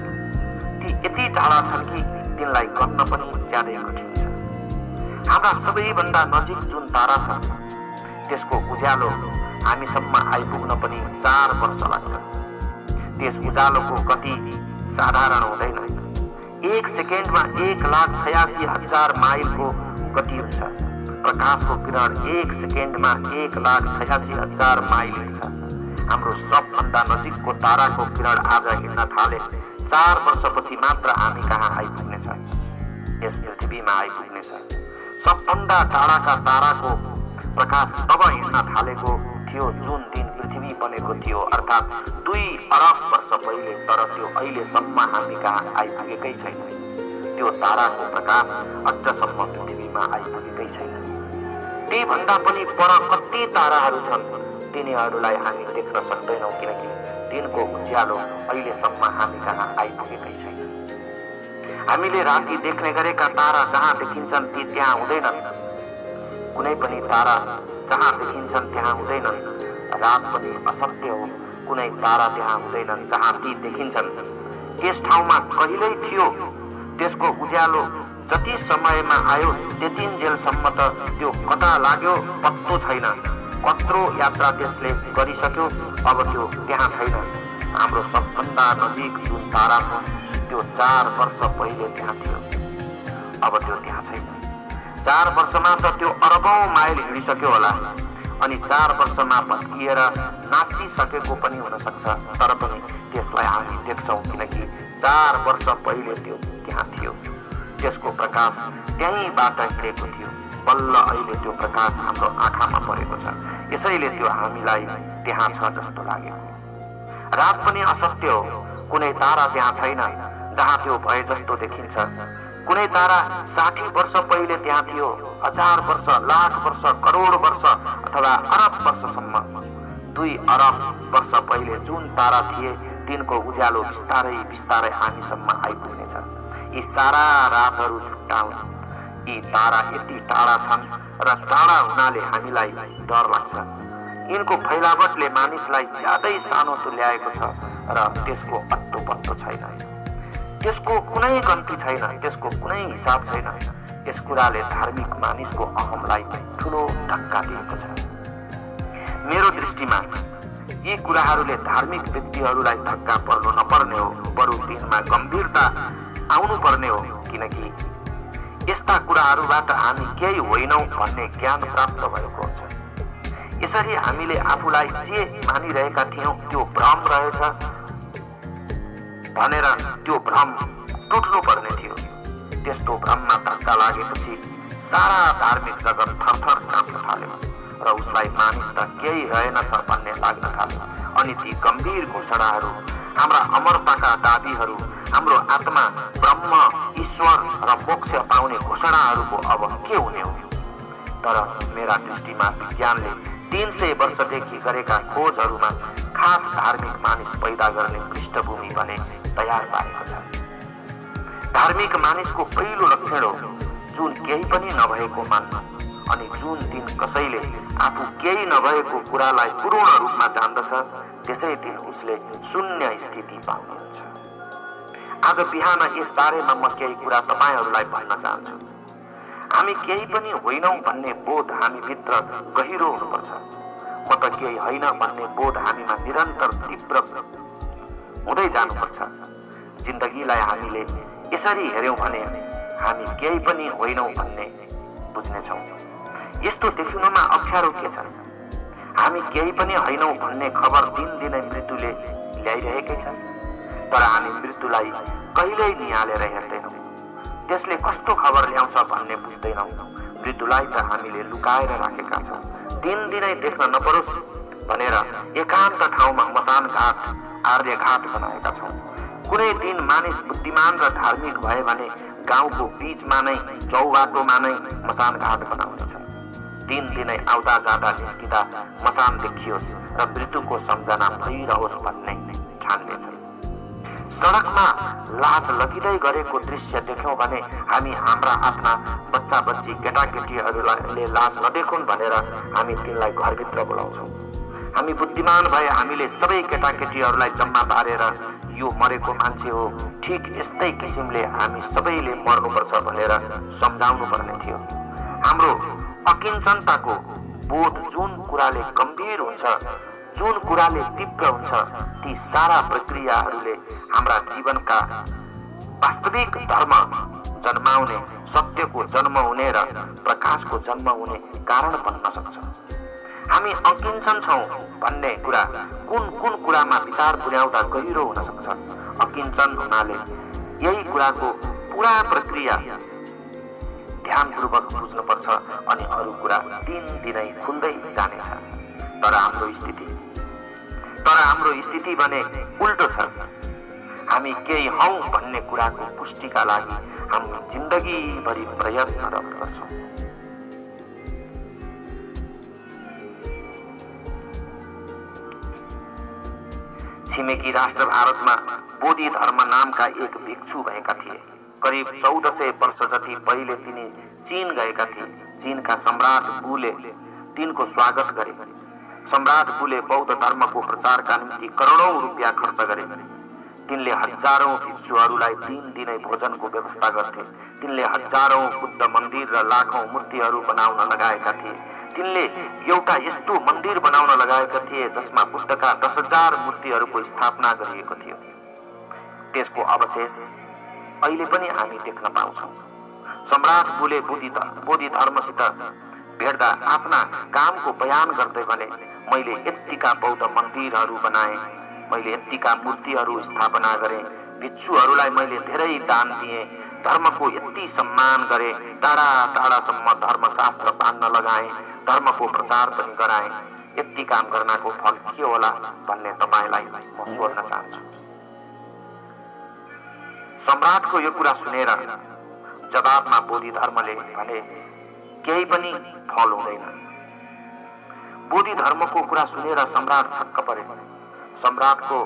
ती यति टाढा छन् कि तिनलाई गन्न पनि ज्यादै कठिन छ। हाम्रा सबैभन्दा नजिक जुन तारा छ त्यसको उज्यालो हामीसम्म आइपुग्न पनि 4 वर्ष लाग्छ। त्यस उज्यालोको गति साधारण हुँदैन। 1 सेकेन्डमा 1,86,000 माइलको गति हुन्छ। प्रकाशको किरण 1 सेकेन्डमा 1,86,000 माइल हिँड्छ। हाम्रो सबभन्दा नजिकको ताराको किरण आज हिँड्न थाले 4 वर्षपछि मात्र हामी कहाँ आइपुग्नेछ, यस पृथ्वीमा आइपुग्नेछ। सबभन्दा टाढाका ताराको प्रकाश तब हिँड्न थालेको थियो जुन दिन पृथ्वी बनेको थियो, अर्थात् 2 अरब वर्ष पहिले। तर त्यो अहिलेसम्म हामी कहाँ आइपुगेकै छैन। त्यो ताराको प्रकाश अझसम्म पृथ्वीमा आइपुगेकै छैन। त्यही भन्दा पनि पर कति ताराहरू छन्, तिनीहरूलाई हामी देख्न सक्दैनौँ किनकि दिनको उज्यालो अहिलेसम्म हामी कहाँ आइपुगेकै छैन। हामीले राति देख्ने गरेका तारा जहाँ देखिन्छन् ती त्यहाँ हुँदैनन्। कुनै पनि तारा जहाँ देखिन्छन् त्यहाँ हुँदैनन्। रात पनि असत्य हो, कुनै तारा त्यहाँ हुँदैनन् जहाँ ती देखिन्छन्। त्यस ठाउँमा कहिल्यै थियो, त्यसको उज्यालो जति समयमा आयो त्यतिन्जेलसम्म त त्यो कता लाग्यो पत्तो छैन। कत्रो यात्रा त्यसले गरिसक्यो, अब त्यो त्यहाँ छैन। हाम्रो सबभन्दा नजिक जुन तारा छ त्यो 4 वर्ष पहिले त्यहाँ थियो, अब त्यो त्यहाँ छैन। 4 वर्षमा त त्यो अरबौं माइल हिँडिसक्यो होला, अनि 4 वर्षमा भत्किएर नासिसकेको पनि हुन सक्छ। तर पनि त्यसलाई हामी देख्छौँ किनकि 4 वर्ष पहिले त्यो त्यहाँ थियो। त्यसको प्रकाश त्यहीँबाट हिँडेको थियो। बल्ल अहिले त्यो प्रकाश हाम्रो आँखामा परेको छ, यसैले त्यो हामीलाई त्यहाँ छ जस्तो लाग्यो। रात पनि असत्य हो, कुनै तारा त्यहाँ छैन जहाँ त्यो भए जस्तो देखिन्छ। कुनै तारा 60 वर्ष पहिले त्यहाँ थियो, 1000 वर्ष, लाख वर्ष, करोड वर्ष अथवा अरब वर्षसम्म। 2 अरब वर्ष पहिले जुन तारा थिए तिनको उज्यालो बिस्तारै बिस्तारै हामीसम्म आइपुग्नेछ। यी सारा रातहरू झुट्टा हुन्। यी तारा यति टाढा छन् र टाढा हुनाले हामीलाई डर लाग्छ। यिनको फैलावटले मानिसलाई ज्यादै सानो तुल्याएको छ र त्यसको अत्तो पत्तो छैन। त्यसको कुनै गन्ती छैन, त्यसको कुनै हिसाब छैन। यस कुराले धार्मिक मानिसको अहमलाई ठूलो धक्का दिएको छ। मेरो दृष्टिमा यी कुराहरूले धार्मिक व्यक्तिहरूलाई धक्का पर्नु नपर्ने हो, बरु तिनमा गम्भीरता आउनु पर्ने हो, किनकि यस्ता कुराहरूबाट हामी केही होइनौं भन्ने ज्ञान प्राप्त भएको हुन्छ। यसरी हामीले आफूलाई जे मानिरहेका थियौं त्यो भ्रम रहेछ भनेर त्यो भ्रम टुट्नु पर्ने थियो। त्यस्तो भ्रममा धक्का लागेपछि सारा धार्मिक जगत थरथर काँप्न थाल्यो र उसलाई मानिस त केही रहेनछ भन्ने लाग्न थाल्यो। अनि ती गम्भीर घोषणाहरू, हाम्रा अमरताका दाबीहरू, हाम्रो आत्मा ब्रह्म ईश्वर र मोक्ष पाउने घोषणाहरूको अब के हुने हो? तर मेरा दृष्टिमा विज्ञानले 300 वर्षदेखि गरेका खोजहरूमा खास धार्मिक मानिस पैदा गर्ने पृष्ठभूमि भने तयार पारेको छ। धार्मिक मानिसको पहिलो लक्षण हो जुन केही पनि नभएको मान्नु, अनि जुन दिन कसैले आफू केही नभएको कुरालाई पूर्ण रूपमा जान्दछ त्यसै दिन उसले शून्य स्थिति पाउने हुन्छ। आज बिहान यस बारेमा म केही कुरा तपाईहरूलाई भन्न चाहन्छु। हामी केही पनि होइनौं भन्ने बोध हामीभित्र गहिरो हुनुपर्छ। म त केही होइन भन्ने बोध हामीमा निरन्तर तीव्र हुँदै जानुपर्छ। जिन्दगीलाई हामीले यसरी हेर्यौं भने हामी केही पनि होइनौं भन्ने बुझ्नेछौँ। यस्तो देखिनुमा अप्ठ्यारो के छ? हामी केही पनि होइनौं भन्ने खबर दिनदिनै मृत्युले ल्याइरहेकै छ, तर हामी मृत्युलाई कहिल्यै निहालेर हेर्दैनौँ। त्यसले कस्तो खबर ल्याउँछ भन्ने बुझ्दैनौँ। मृत्युलाई त हामीले लुकाएर राखेका छौँ। दिनदिनै देख्न नपरोस् भनेर एकान्त ठाउँमा मसान घाट आर्यघाट बनाएका छौँ। कुनै दिन मानिस बुद्धिमान र धार्मिक भए भने गाउँको बीचमा नै चौबाटोमा नै मसान घाट बनाउनेछ। दिनदिनै आउँदा जाँदा निस्किँदा मसान देखियोस् र मृत्युको सम्झना भइरहोस् भन्ने ठान्नेछ। सडकमा लास लगिँदै गरेको दृश्य देख्यौं भने हामी हाम्रा आफ्ना बच्चा बच्ची केटाकेटीहरूले लास नदेखुन् भनेर हामी तिनलाई घरभित्र बोलाउँछौँ। हामी बुद्धिमान भए हामीले सबै केटाकेटीहरूलाई जम्मा पारेर यो मरेको मान्छे हो, ठिक यस्तै किसिमले हामी सबैले मर्नुपर्छ भनेर सम्झाउनु पर्ने थियो। हाम्रो अकिञ्चनताको बोध जुन कुराले गम्भीर हुन्छ, जुन कुराले तीव्र हुन्छ, ती सारा प्रक्रियाहरूले हाम्रा जीवनका वास्तविक धर्म जन्माउने, सत्यको जन्म हुने र प्रकाशको जन्म हुने कारण बन्न सक्छ। हामी अकिञ्चन छौँ भन्ने कुरा कुन कुन कुरामा विचार पुर्याउँदा गहिरो हुन सक्छ। अकिञ्चन हुनाले यही कुराको पुरा प्रक्रिया ध्यानपूर्वक बुझ्नुपर्छ अनि अरू कुरा दिनदिनै खुल्दै जानेछ। तर हाम्रो स्थिति भने उल्टो छ। हामी केही हौं भन्ने कुराको पुष्टिका लागि हामी जिन्दगीभरि प्रयत्न गर्छौँ। छिमेकी राष्ट्र भारतमा बोधि धर्म नामका एक भिक्षु भएका थिए। करिब 1400 वर्ष जति पहिले तिनी चीन गएका थिए। चीनका सम्राट बुले तिनको स्वागत गरे। सम्राट बुले बौद्ध धर्मको प्रचारका निम्ति करोडौं रुपियाँ खर्च गरे। तिनले हजारौं भिक्षुहरूलाई दिनदिनै भोजनको व्यवस्था गर्थे। तिनले हजारौं बुद्ध मन्दिर र लाखौं मूर्तिहरू बनाउन लगाएका थिए। तिनले एउटा यस्तो मन्दिर बनाउन लगाएका थिए जसमा बुद्धका 10,000 मूर्तिहरूको स्थापना गरिएको थियो। त्यसको अवशेष अहिले पनि हामी देख्न पाउँछौँ। सम्राट बुले बोधि धर्मसित भेट्दा आफ्ना कामको बयान गर्दै भने, मैले यत्तिका बौद्ध मन्दिरहरू बनाए, मैले यत्तिका मूर्तिहरू स्थापना गरे, भिक्षुहरूलाई मैले धेरै दान दिए, धर्मको यति सम्मान गरे, टाढा टाढासम्म धर्मशास्त्र बाँध्न लगाए, धर्मको प्रचार पनि गराए। यति काम गर्नको फल के होला भन्ने तपाईलाई म सोध्न चाहन्छु। सम्राटको यो कुरा सुनेर जवाबमा बोधि धर्मले भने, केही पनि फल हुँदैन। बोधि धर्मको कुरा सुनेर सम्राट छक्क परे। सम्राटको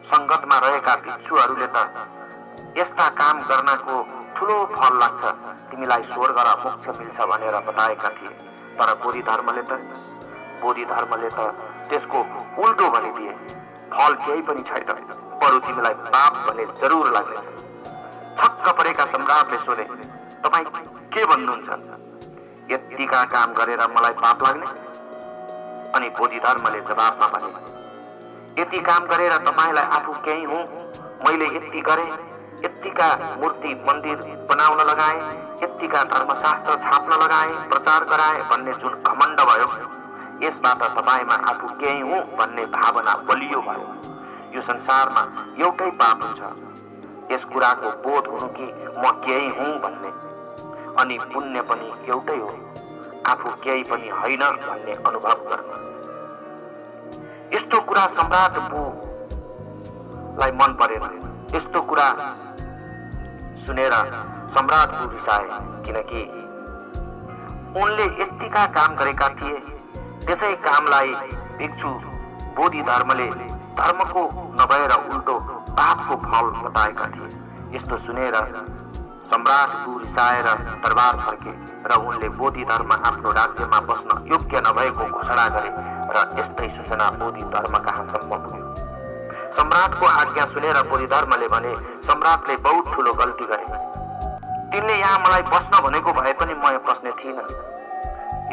संगतमा रहेका भिक्षुहरूले त यस्ता काम गर्नको ठूलो फल लाग्छ, तिमीलाई स्वर्ग र मोक्ष मिल्छ भनेर बताएका थिए। तर बोधि धर्मले त त्यसको उल्टो भनिदिए। फल केही पनि छैन, बरु तिमीलाई पाप भने जरुर लाग्नेछ। छक्क परेका सम्राटले सोधे, तपाईँ के भन्नुहुन्छ? यतिका काम गरेर मलाई पाप लाग्ने? अनि बोधि धर्मले जवाबमा भने, यति काम गरेर तपाईलाई आफू केही हुँ, मैले यति गरे, यतिका मूर्ति मन्दिर बनाउन लगाए, यतिका धर्मशास्त्र छाप्न लगाए, प्रचार गराए भन्ने जुन घमण्ड भयो, यसबाट तपाईमा आफू केही हुँ भन्ने भावना बलियो भयो। यो संसारमा एउटै पाप हुन्छ, यस कुराको बोध हुनु कि म केही हुँ भन्ने, अनि पुण्य पनि एउटै हो, आफू केही पनि होइन भन्ने अनुभव गर्नु। यस्तो कुरा सम्राट बुलाई मन परेन। यस्तो कुरा सुनेर सम्राटको रिसाए, किनकि उनले यतिका काम गरेका थिए। त्यसै कामलाई भिक्षु बोधि धर्मले धर्मको नभएर उल्टो पापको फल बताएका थिए। यस्तो सुनेर सम्राट रिसाएर दरबार फर्के र उनले बोधि धर्म आफ्नो राज्यमा बस्न योग्य नभएको घोषणा गरे र यस्तै सूचना बोधि धर्म कहाँसम्म पुग्यो। सम्राटको आज्ञा सुनेर बोधि धर्मले भने, सम्राटले बहुत ठुलो गल्ती गरे। तिनले यहाँ मलाई बस्न भनेको भए पनि म बस्ने थिइनँ।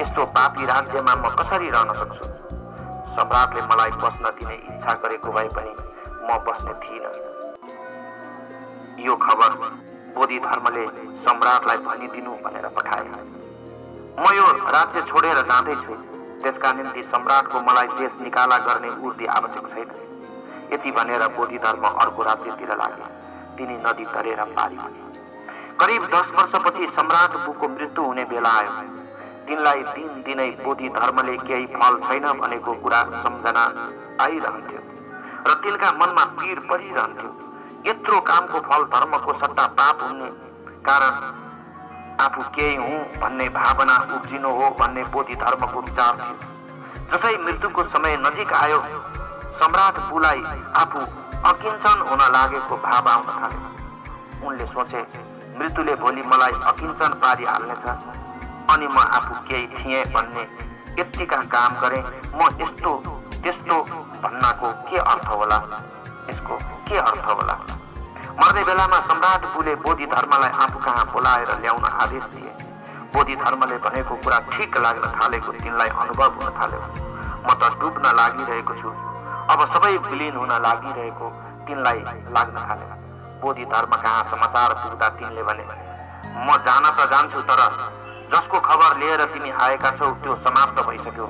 यस्तो पापी राज्यमा म कसरी रहन सक्छु? सम्राटले मलाई बस्न दिने इच्छा गरेको भए पनि म बस्ने थिइनँ। यो खबर बोधि धर्मले सम्राटलाई भनिदिनु भनेर पठाए। म यो राज्य छोडेर जाँदैछु, त्यसका निम्ति सम्राटको मलाई देश निकाला गर्ने उर्दी आवश्यक छैन। यति भनेर बोधि धर्म अर्को राज्यतिर लागे। तिनी नदी तरेर पारी पुगे। करिब 10 वर्षपछि सम्राट बुको मृत्यु हुने बेला आयो। तिनलाई दिनै बोधि धर्मले केही फल छैन भनेको कुरा सम्झना आइरहन्थ्यो र तिनका मनमा पीड परिरहन्थ्यो। यत्रो कामको फल धर्मको सट्टा पाप हुने कारण आफू केही हुँ भन्ने भावना उब्जिनु हो भन्ने बोधि धर्मको विचार थियो। जसै मृत्युको समय नजिक आयो, सम्राट बुलाई आफू अकिञ्चन हुन लागेको भाव आउन थाल्यो। उनले सोचे, मृत्युले भोलि मलाई अकिञ्चन पारिहाल्नेछ अनि म आफू केही थिएँ भन्ने यत्तिका काम गरे। म यस्तो त्यस्तो भन्नको के अर्थ होला? यसको के अर्थ होला? मर्ने बेलामा सम्राट बुले बोधि धर्मलाई आफू कहाँ बोलाएर ल्याउन आदेश दिए। बोधि धर्मले भनेको कुरा ठिक लाग्न थालेको तिनलाई अनुभव हुन थाल्यो। म त डुब्न लागिरहेको छु, अब सबै विलीन हुन लागिरहेको तिनलाई लाग्न थाल्यो। बोधि धर्म कहाँ समाचार पुग्दा तिनले भने, म जान त जान्छु, तर जसको खबर लिएर तिमी आएका छौ त्यो समाप्त भइसक्यो।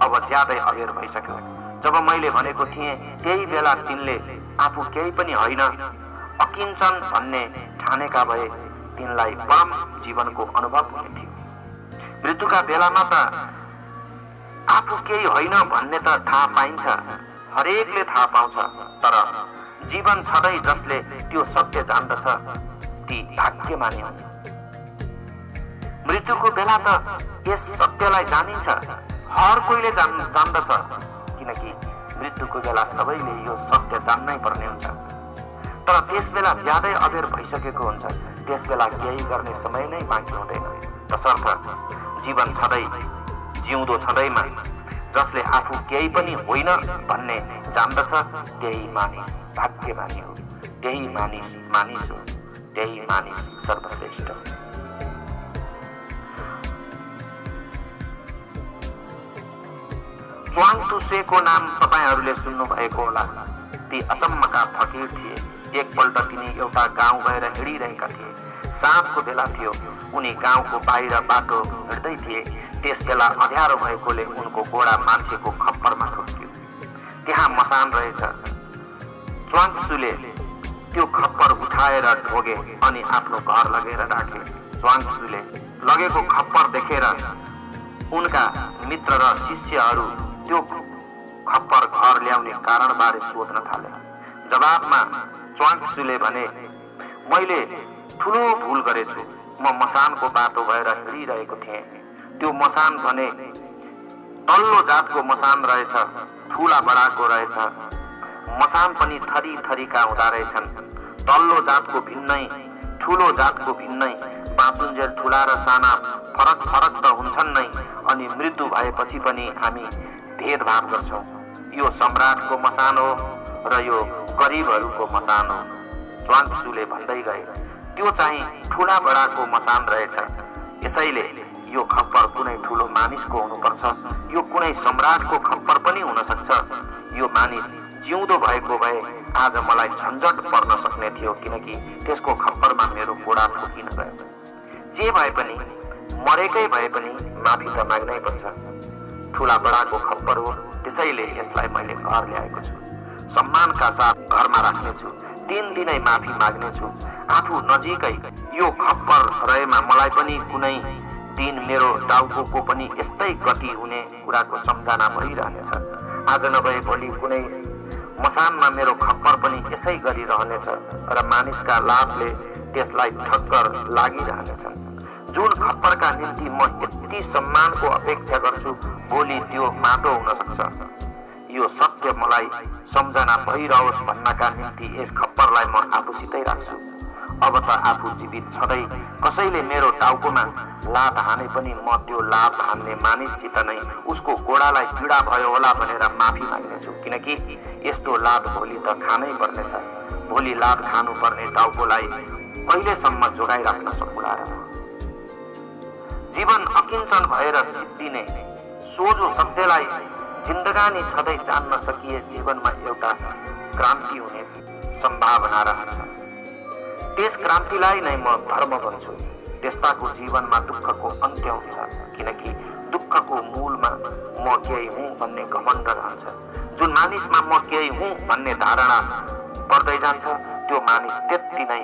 अब ज्यादै अबेर भइसक्यो। जब मैले भनेको थिएँ त्यही बेला तिनले आफू केही पनि होइन अकिञ्चन भन्ने ठानेका भए तिनलाई परम जीवनको अनुभव हुने थियो। मृत्युका बेलामा त आफू केही होइन भन्ने त थाहा पाइन्छ, हरेकले थाहा पाउँछ, तर जीवन छँदै जसले त्यो सत्य जान्दछ ती भाग्यमानी हुन्। मृत्युको बेला त यस सत्यलाई जानिन्छ, हर कोहीले जान्दछ, किनकि मृत्युको बेला सबैले यो सत्य जान्नै पर्ने हुन्छ। तर त्यस बेला ज्यादै अबेर भइसकेको हुन्छ। त्यस बेला केही गर्ने समय नै बाँकी हुँदैन। तसर्थ जीवन छँदै जिउँदो छँदैमा जसले आफू केही पनि होइन भन्ने जान्दछ त्यही मानिस भाग्यमानी हो, त्यही मानिस हो, त्यही मानिस सर्वश्रेष्ठ हो। च्वाङतुसेको नाम तपाईहरूले सुन्नु भएको होला। ती अचम्मका फकीर थिए। एकपल्ट तिनी एउटा गाउँ गएर हिँडिरहेका थिए। साँझको बेला थियो। उनी गाउँको बाहिर बाटो हिँड्दै थिए। त्यस बेला अँध्यारो भएकोले उनको घोडा मान्छेको खप्परमा ठोक्कियो। त्यहाँ मसान रहेछ। च्वाङतुले त्यो खप्पर उठाएर ढोगे अनि आफ्नो घर लगेर राखे। च्वाङतुले लगेको खप्पर देखेर उनका मित्र र शिष्यहरू त्यो खप्पर घर ल्याउने कारणबारे सोध्न थाले। जवाबमा च्वाङतुले भने, मैले ठुलो भूल गरेछु। म मसानको बाटो भएर हिँडिरहेको थिएँ। त्यो मसान भने तल्लो जातको मसान रहेछ, ठुला बडाको रहेछ। मसान पनि थरी थरीका हुँदा रहेछन्। तल्लो जातको भिन्नै, ठुलो जातको भिन्नै। बाँचुन्जेल ठुला र साना फरक फरक त हुन्छन् नै, अनि मृत्यु भएपछि पनि हामी भेदभाव गर्छौँ। यो सम्राटको मसान हो र यो गरिबहरूको मसान हो। च्वाङतुले भन्दै गए, त्यो चाहिँ ठुला बडाको मसान रहेछ। यसैले यो खप्पर कुनै ठुलो मानिसको हुनुपर्छ। यो कुनै सम्राटको खप्पर पनि हुन सक्छ। यो मानिस जिउँदो भएको भए आज मलाई झन्झट पर्न सक्ने थियो, किनकि त्यसको खप्परमा मेरो घोडा ठोकिन गयो। जे भए पनि, मरेकै भए पनि माफी त माग्नै पर्छ। ठुला बडाको खप्पर हो, त्यसैले यसलाई मैले घर ल्याएको छु। सम्मानका साथ घरमा राख्नेछु। दिनै माफी माग्नेछु। आफू नजिकै यो खप्पर रहेमा मलाई पनि कुनै दिन मेरो टाउको पनि यस्तै गति हुने कुराको सम्झना भइरहनेछ। आज नभए भोलि कुनै मसानमा मेरो खप्पर पनि यसै गरिरहनेछ र मानिसका लाभले त्यसलाई ठक्कर लागिरहनेछन्। जुन खप्परका निम्ति म यति सम्मानको अपेक्षा गर्छु भोलि त्यो माटो हुन सक्छ। यो सत्य मलाई सम्झना भइरहोस् भन्नका निम्ति यस खप्परलाई म आफूसितै राख्छु। अब त आफू जीवित छँदै कसैले मेरो टाउकोमा लात हाने पनि म त्यो लात हान्ने मानिससित नै उसको गोडालाई पीडा भयो होला भनेर माफी माग्नेछु, किनकि यस्तो लात भोलि त खानै पर्नेछ। भोलि लात खानुपर्ने टाउकोलाई कहिलेसम्म जोगाइराख्न सक्ला र? जीवन अकिञ्चन भएर सिद्धिने सोझो सत्यलाई जिन्दगानी छँदै जान्न सकिए जीवनमा एउटा क्रान्ति हुने सम्भावना रहन्छ। त्यस क्रान्तिलाई नै म धर्म भन्छु। त्यस्ताको जीवनमा दुःखको अन्त्य हुन्छ, किनकि दुःखको मूलमा म केही हुँ भन्ने घमण्ड रहन्छ। जुन मानिसमा म केही हुँ भन्ने धारणा पर्दै जान्छ त्यो मानिस त्यति नै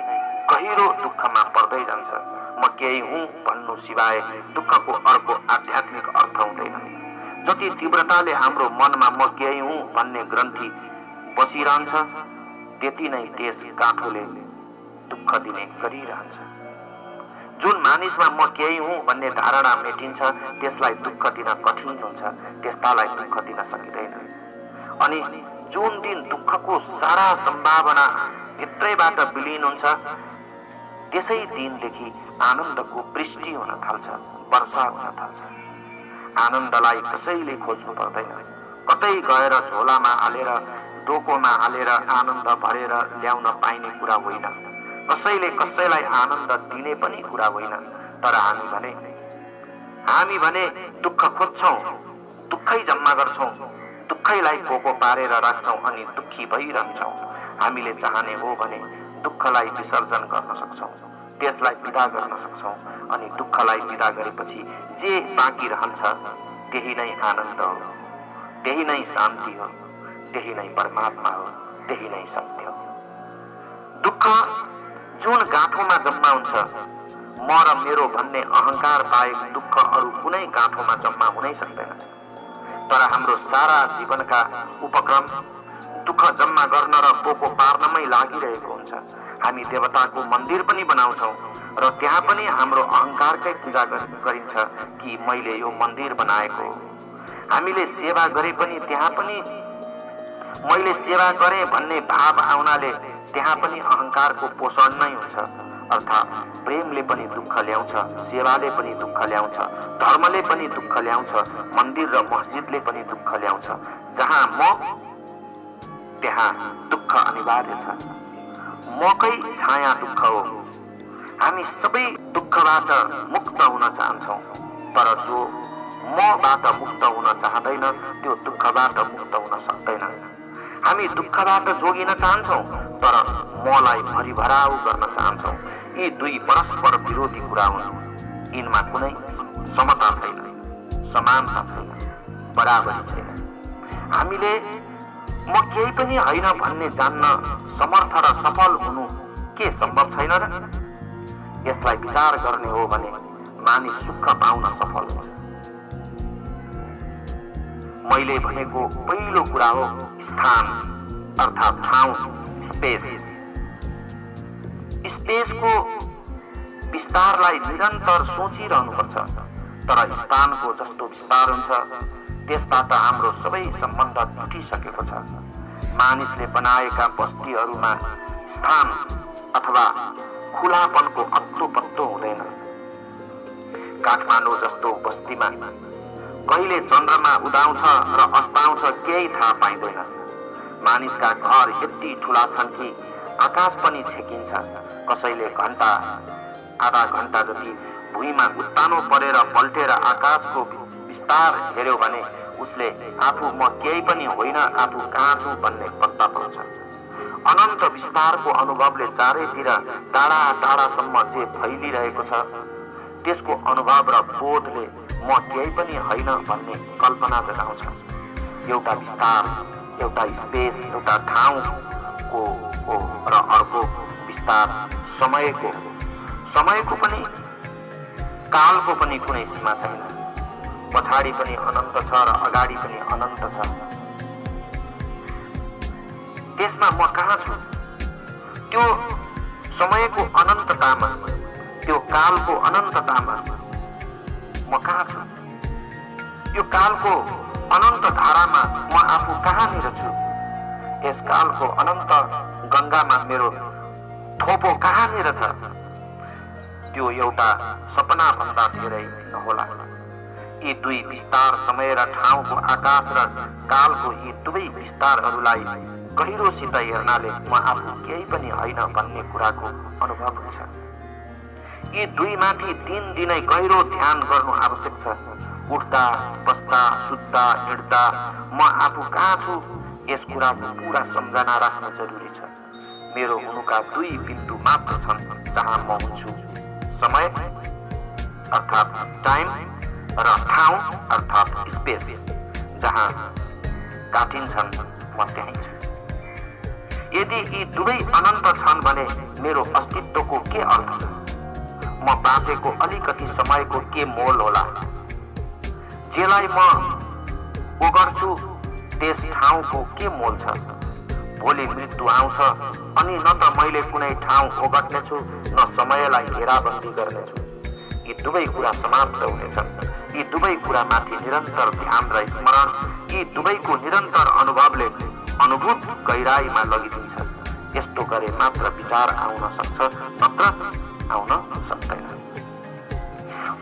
गहिरो दुःखमा पर्दै जान्छ। म केही हुँ भन्नु सिवाय दुःखको अर्को आध्यात्मिक अर्थ हुँदैन। जति तीव्रताले हाम्रो मनमा म केही हुँ भन्ने ग्रन्थि बसिरहन्छ त्यति नै त्यस गाँठोले दुःख दिने गरिरहन्छ। जुन मानिसमा म केही हुँ भन्ने धारणा मेटिन्छ त्यसलाई दुःख दिन कठिन हुन्छ, त्यस्तालाई दुःख दिन सकिँदैन। अनि जुन दिन दुःखको सारा सम्भावना भित्रैबाट विलीन हुन्छ त्यसै दिनदेखि आनन्दको वृष्टि हुन थाल्छ, वर्षा हुन थाल्छ। आनन्दलाई कसैले खोज्नु पर्दैन। कतै गएर झोलामा हालेर डोकोमा हालेर आनन्द भरेर ल्याउन पाइने कुरा होइन। कसैले कसैलाई आनन्द दिने पनि कुरा होइन। तर हामी भने दुःख खोज्छौँ, दुःखै जम्मा गर्छौँ, दुःखैलाई पोको पारेर राख्छौँ अनि दुःखी भइरहन्छौँ। हामीले चाहने हो भने दुःखलाई विसर्जन गर्न सक्छौँ, त्यसलाई विदा गर्न सक्छौँ अनि दुःखलाई विदा गरेपछि जे बाँकी रहन्छ त्यही नै आनन्द हो, त्यही नै शान्ति हो, त्यही नै परमात्मा हो, त्यही नै सत्य हो। दुःख जुन गाँठोमा जम्मा हुन्छ म र मेरो भन्ने अहंकार बाहेक दुःख अरू कुनै गाँठोमा जम्मा हुनै सक्दैन। तर हाम्रो सारा जीवनका उपक्रम दुःख जम्मा गर्न र पोको पार्नमै लागिरहेको हुन्छ। हामी देवताको मन्दिर पनि बनाउँछौँ र त्यहाँ पनि हाम्रो अहंकारकै पूजा गरिन्छ कि मैले यो मन्दिर बनाएको हो। हामीले सेवा गरे पनि त्यहाँ पनि मैले सेवा गरेँ भन्ने भाव आउनाले त्यहाँ पनि अहंकारको पोषण नै हुन्छ। अर्थात् प्रेमले पनि दुःख ल्याउँछ, सेवाले पनि दुःख ल्याउँछ, धर्मले पनि दुःख ल्याउँछ, मन्दिर र मस्जिदले पनि दुःख ल्याउँछ। जहाँ म त्यहाँ दुःख अनिवार्य छ। मकै छाया दुःख हो। हामी सबै दुःखबाट मुक्त हुन चाहन्छौँ, तर जो मबाट मुक्त हुन चाहदैन त्यो दुःखबाट मुक्त हुन सक्दैन। हामी दुःखबाट जोगिन चाहन्छौँ तर मलाई भरिभराउ गर्न चाहन्छौँ। यी दुई परस्पर विरोधी कुरा हुन्। यिनमा कुनै समता छैन, समानता छैन, बराबरी छैन। हामीले म केही पनि होइन भन्ने जान्न समर्थ र सफल हुनु के सम्भव छैन र? यसलाई विचार गर्ने हो भने मानिस सुख पाउन सफल हुन्छ। मैले भनेको पहिलो कुरा हो स्थान अर्थात् ठाउँ, स्पेस। स्पेसको विस्तारलाई निरन्तर सोचिरहनुपर्छ, तर स्थानको जस्तो विस्तार हुन्छ त्यसबाट हाम्रो सबै सम्बन्ध टुटिसकेको छ। मानिसले बनाएका बस्तीहरूमा स्थान अथवा खुलापनको अत्तो पत्तो हुँदैन। काठमाडौँ जस्तो बस्तीमा कहिले चन्द्रमा उदाउँछ र अस्ताउँछ केही थाहा पाइँदैन। मानिसका घर यति ठुला छन् कि आकाश पनि छेकिन्छ। कसैले घण्टा आधा घण्टा जति भुइँमा उत्तानो परेर पल्टेर आकाशको विस्तार हेर्यो भने उसले आफू म केही पनि होइन, आफू कहाँ छु भन्ने पत्ता पाउँछ। अनन्त विस्तारको अनुभवले चारैतिर टाढा टाढासम्म जे फैलिरहेको छ त्यसको अनुभव र बोधले म केही पनि होइन भन्ने कल्पना जगाउँछ। एउटा विस्तार, एउटा स्पेस, एउटा ठाउँको हो र अर्को विस्तार समयको पनि कालको पनि कुनै सीमा छैन। पछाडि पनि अनन्त छ र अगाडि पनि अनन्त छ। त्यसमा म कहाँ छु? त्यो समयको अनन्ततामा, त्यो कालको अनन्ततामा म कहाँ छु? यो कालको अनन्त धारामा म आफू कहाँनिर छु? यस कालको अनन्त गङ्गामा मेरो थोपो कहाँनिर छ? त्यो एउटा सपना भन्दा धेरै नहोला। यी दुई विस्तार, समय र ठाउँको, आकाश र कालको यी दुवै विस्तारहरूलाई गहिरोसित हेर्नाले म आफू केही पनि होइन भन्ने कुराको अनुभव हुन्छ। यी दुई माथि दिनदिनै गहिरो ध्यान गर्नु आवश्यक छ। उठ्दा, बस्दा, सुत्दा, हिँड्दा म आफू कहाँ छु यस कुराको पूरा सम्झना राख्नु जरुरी छ। मेरो हुनुका दुई बिन्दु मात्र छन् जहाँ म हुन्छु, समय अर्थात् टाइम र ठाउँ अर्थात् स्पेस। जहाँ काटिन्छन् म त्यहीँ छु। यदि यी दुवै अनन्त छन् भने मेरो अस्तित्वको के अर्थ छ? म बाँचेको अलिकति समयको के मोल होला? जेलाई म ओगर्छु त्यस ठाउँको के मोल छ? भोलि मृत्यु आउँछ अनि न त मैले कुनै ठाउँ ओगट्नेछु न समयलाई घेराबन्दी गर्नेछु। यी दुवै कुरा समाप्त हुनेछन्। यी दुवै कुरामाथि निरन्तर ध्यान र स्मरण, यी दुवैको निरन्तर अनुभवले अनुभूत गहिराईमा लगिदिन्छ। यस्तो गरे मात्र विचार आउन सक्छ, नत्र आउन सक्दैन।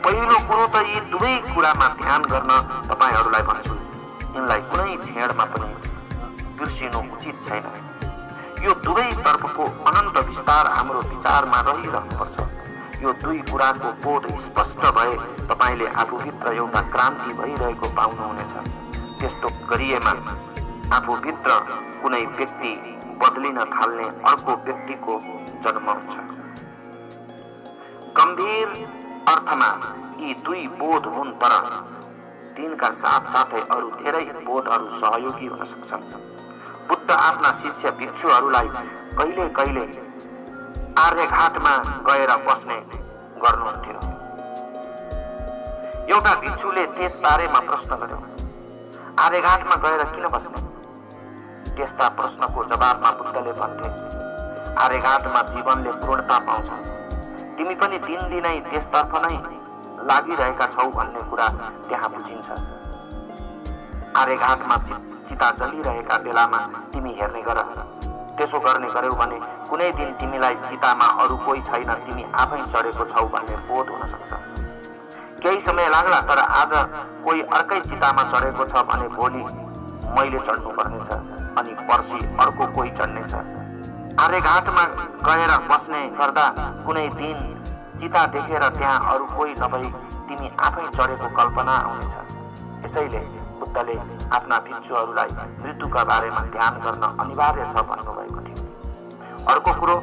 पहिलो कुरो त यी दुवै कुरामा ध्यान गर्न तपाईहरूलाई भन्छु। यिनलाई कुनै छेडमा पनि बिर्सिनु उचित छैन। यो दुवै तर्फको अनन्त विस्तार हाम्रो विचारमा रहिरहनुपर्छ। यो दुई कुराको बोध स्पष्ट भए तपाईले आफूभित्र एउटा क्रान्ति भइरहेको पाउनुहुनेछ। त्यस्तो गरिएमा आफूभित्र कुनै व्यक्ति बदलिन थाल्ने अर्को व्यक्तिको जन्म हुन्छ। गम्भीर अर्थमा यी दुई बोध हुन्, तर तिनका साथसाथै अरू धेरै बोधहरू सहयोगी हुन सक्छन्। बुद्ध आफ्ना शिष्य भिक्षुहरूलाई कहिले कहिले आर्यघाटमा गएर बस्ने गर्नुहुन्थ्यो। एउटा भिक्षुले त्यस बारेमा प्रश्न गर्यो, आर्यघाटमा गएर किन बस्ने? त्यस्ता प्रश्नको जवाबमा बुद्धले भन्थे, आर्यघाटमा जीवनले पूर्णता पाउँछ। तिमी पनि दिनदिनै त्यसतर्फ नै लागिरहेका छौ भन्ने कुरा त्यहाँ बुझिन्छ। आर्यघाटमा चिता जलिरहेका बेलामा तिमी हेर्ने गर। त्यसो गर्ने गर्यौ भने कुनै दिन तिमीलाई चितामा अरू कोही छैन, तिमी आफै चढेको छौ भन्ने बोध हुन सक्छ। केही समय लाग्ला, तर आज कोही अर्कै चितामा चढेको छ भने भोलि मैले चढ्नु पर्नेछ अनि पर्सि अर्को कोही चढ्नेछ। आर्यघाटमा गएर बस्ने गर्दा कुनै दिन चिता देखेर त्यहाँ अरू कोही नभई तिमी आफै चढेको कल्पना आउनेछ। यसैले बुद्धले आफ्ना भिक्षुहरूलाई मृत्युका बारेमा ध्यान गर्न अनिवार्य छ भन्नुभएको थियो। अर्को कुरो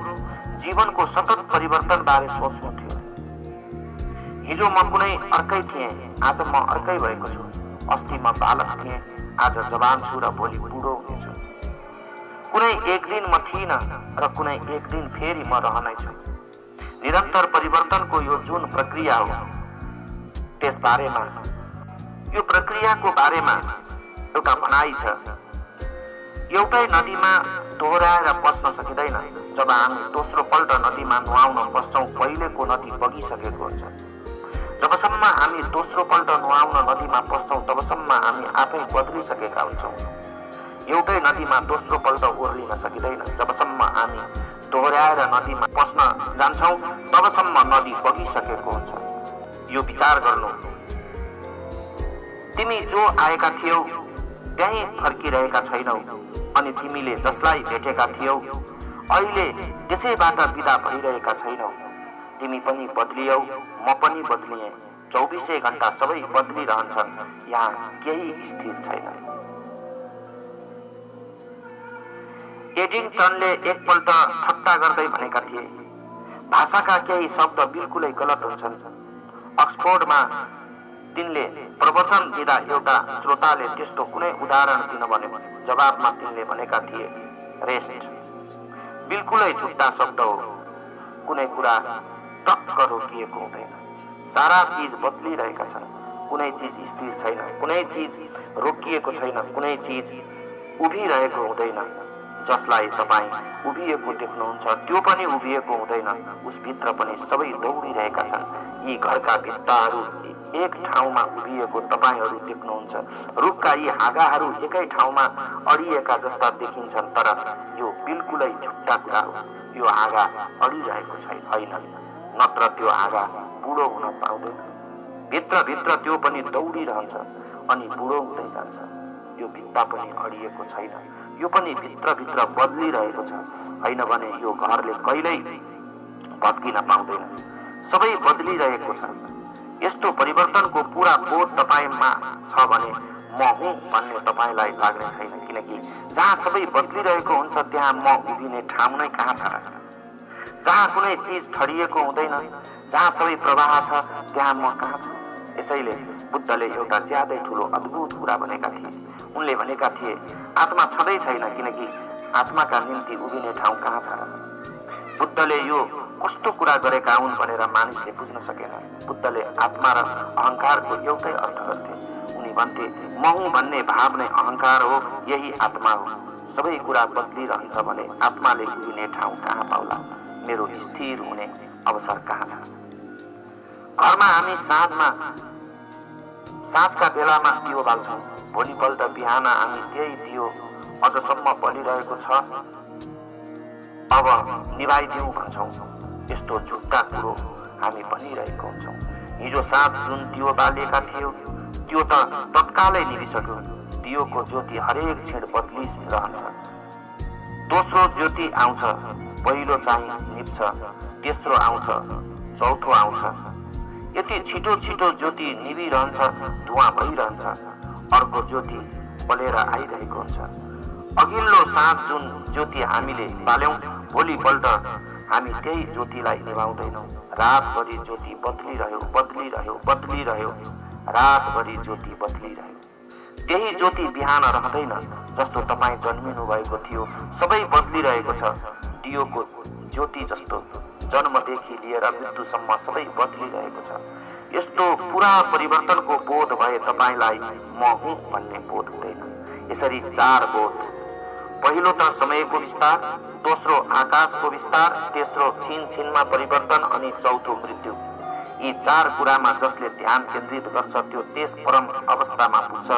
जीवनको सतत परिवर्तन बारे सोच्नु थियो। हिजो म कुनै अर्कै थिएँ, आज म अर्कै भएको छु। अस्ति म बालक थिएँ, आज जवान छु र भोलि बुढो हुनेछु। कुनै एक दिन म थिइनँ र कुनै एक दिन फेरि म रहनै छु। निरन्तर परिवर्तनको यो जुन प्रक्रिया हो, त्यस बारेमा, यो प्रक्रियाको बारेमा एउटा भनाइ छ। एउटै नदीमा दोहोऱ्याएर पस्न सकिँदैन। जब हामी दोस्रो पल्ट नदीमा नुहाउन पस्छौँ, पहिलेको नदी बगिसकेको हुन्छ। जबसम्म हामी दोस्रो पल्ट नुहाउन नदीमा पस्छौँ, तबसम्म हामी आफै बदलिसकेका हुन्छौँ। एउटै नदीमा दोस्रो पल्ट ओर्लिन सकिँदैन। जबसम्म हामी दोहोऱ्याएर नदीमा पस्न जान्छौँ, तबसम्म नदी बगिसकेको हुन्छ। यो विचार गर्नु, तिमी जो आएका थियौ त्यही फर्किरहेका छैनौ, अनि तिमीले जसलाई भेटेका थियौ अहिले त्यसैबाट विदा भइरहेका छैनौ। तिमी पनि बदलियौ, म पनि बदलिएँ। 24 घण्टा सबै बदलिरहन्छन्, यहाँ केही स्थिर छैन। एडिङटनले एकपल्ट ठट्टा गर्दै भनेका थिए, भाषाका केही शब्द बिल्कुलै गलत हुन्छन्। अक्सफोर्डमा तिनले प्रवचन दिँदा एउटा श्रोताले त्यस्तो कुनै उदाहरण दिन भन्यो। जवाबमा तिनले भनेका थिए, रेस्ट बिल्कुलै झुट्टा शब्द हो। कुनै कुरा टक्क रोकिएको हुँदैन। सारा चीज बदलिरहेका छन्। कुनै चीज स्थिर छैन, कुनै चीज रोकिएको छैन, कुनै चीज उभिरहेको हुँदैन। जसलाई तपाईँ उभिएको देख्नुहुन्छ त्यो पनि उभिएको हुँदैन, उसभित्र पनि सबै दौडिरहेका छन्। यी घरका भित्ताहरू एक ठाउँमा उभिएको तपाईँहरू देख्नुहुन्छ। रुखका यी हाँगाहरू एकै ठाउँमा अडिएका जस्ता देखिन्छन्, तर यो बिल्कुलै झुट्टा कुरा हो। यो हाँगा अडिरहेको होइन, नत्र त्यो हाँगा बुढो हुन पाउँदैन। भित्र त्यो पनि दौडिरहन्छ अनि बुढो हुँदै जान्छ। यो भित्ता पनि अडिएको छैन, यो पनि भित्र बदलिरहेको छ। होइन भने यो घरले कहिल्यै भत्किन पाउँदैन। सबै बदलिरहेको छ। यस्तो परिवर्तनको पूरा बोध तपाईमा छ भने म हुँ भन्ने तपाईलाई लाग्ने छैन, किनकि जहाँ सबै बदलिरहेको हुन्छ त्यहाँ म उभिने ठाउँ नै कहाँ छ र? जहाँ कुनै चीज ठडिएको हुँदैन, जहाँ सबै प्रवाह छ त्यहाँ म कहाँ छु? यसैले बुद्धले एउटा ज्यादै ठुलो अद्भुत कुरा भनेका थिए। उनले भनेका थिए आत्मा छँदै छैन, किनकि आत्माका निम्ति उभिने ठाउँ कहाँ छ र? बुद्धले यो कस्तो कुरा गरेका हुन् भनेर मानिसले बुझ्न सकेन। बुद्धले आत्मा र अहंकारको एउटै अर्थ गर्थे। उनी भन्थे म हुँ भन्ने भाव नै अहंकार हो, यही आत्मा हो। सबै कुरा बदलिरहन्छ भने आत्माले उभिने ठाउँ कहाँ पाउला? मेरो स्थिर हुने अवसर कहाँ छ? घरमा हामी साँझका बेलामा दियो बाल्छौँ। भोलिपल्ट बिहान हामी त्यही दियो अझसम्म बलिरहेको छ, अब निभाइदिउँ भन्छौँ। यस्तो झुट्टा कुरो हामी भनिरहेको हुन्छौँ। हिजो साँझ जुन दियो बालेका थियो त्यो त तत्कालै निभिसक्यो। दियोको ज्योति हरेक क्षण बदलिरहन्छ। दोस्रो ज्योति आउँछ, पहिलो चाहिँ निप्छ, तेस्रो आउँछ, चौथो आउँछ। यति छिटो छिटो ज्योति निभिरहन्छ, धुवाँ भइरहन्छ। अर्को ज्योति बलेर आइरहेको हुन्छ। अघिल्लो साँझ जुन ज्योति हामीले बाल्यौं, भोलिपल्ट हामी त्यही ज्योतिलाई निभाउँदैनौँ। रातभरि ज्योति बदलिरह्यो। रातभरि ज्योति बदलिरह्यो। त्यही ज्योति बिहान रहँदैन। जस्तो तपाईँ जन्मिनु भएको थियो सबै बदलिरहेको छ। दियोको ज्योति जस्तो जन्मदेखि लिएर मृत्युसम्म सबै बदलिरहेको छ। यस्तो पुरा परिवर्तनको बोध भए तपाईलाई म हुँ भन्ने बोध हुँदैन। यसरी चार बोध, पहिलो त समयको विस्तार, दोस्रो आकाशको विस्तार, तेस्रो छिनमा परिवर्तन अनि चौथो मृत्यु। यी चार कुरामा जसले ध्यान केन्द्रित गर्छ त्यो त्यस परम अवस्थामा पुग्छ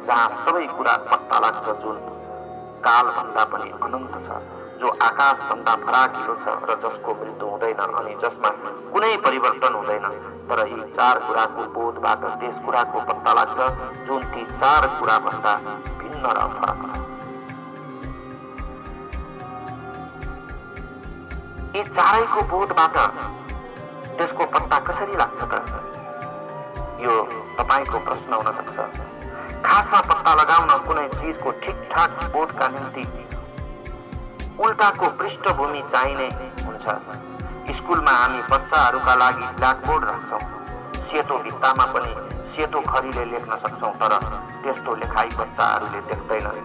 जहाँ सबै कुरा पत्ता लाग्छ, जुन कालभन्दा पनि अनन्त छ, जो आकाशभन्दा फराकिलो छ र जसको मृत्यु हुँदैन अनि जसमा कुनै परिवर्तन हुँदैन। तर यी चार कुराको बोधबाट त्यस कुराको पत्ता लाग्छ जुन ती चार कुराभन्दा भिन्न र फरक छ। यी चारैको बोधबाट त्यसको पत्ता कसरी लाग्छ त? यो तपाईको प्रश्न हुन सक्छ। खासमा पत्ता लगाउन कुनै चीजको ठीकठाक बोधका निम्ति उल्टाको पृष्ठभूमि चाहिने हुन्छ। स्कुलमा हामी बच्चाहरूका लागि ब्ल्याकबोर्ड राख्छौँ। सेतो भित्तामा पनि सेतो खरीले लेख्न सक्छौँ, तर त्यस्तो लेखाइ बच्चाहरूले देख्दैनन्।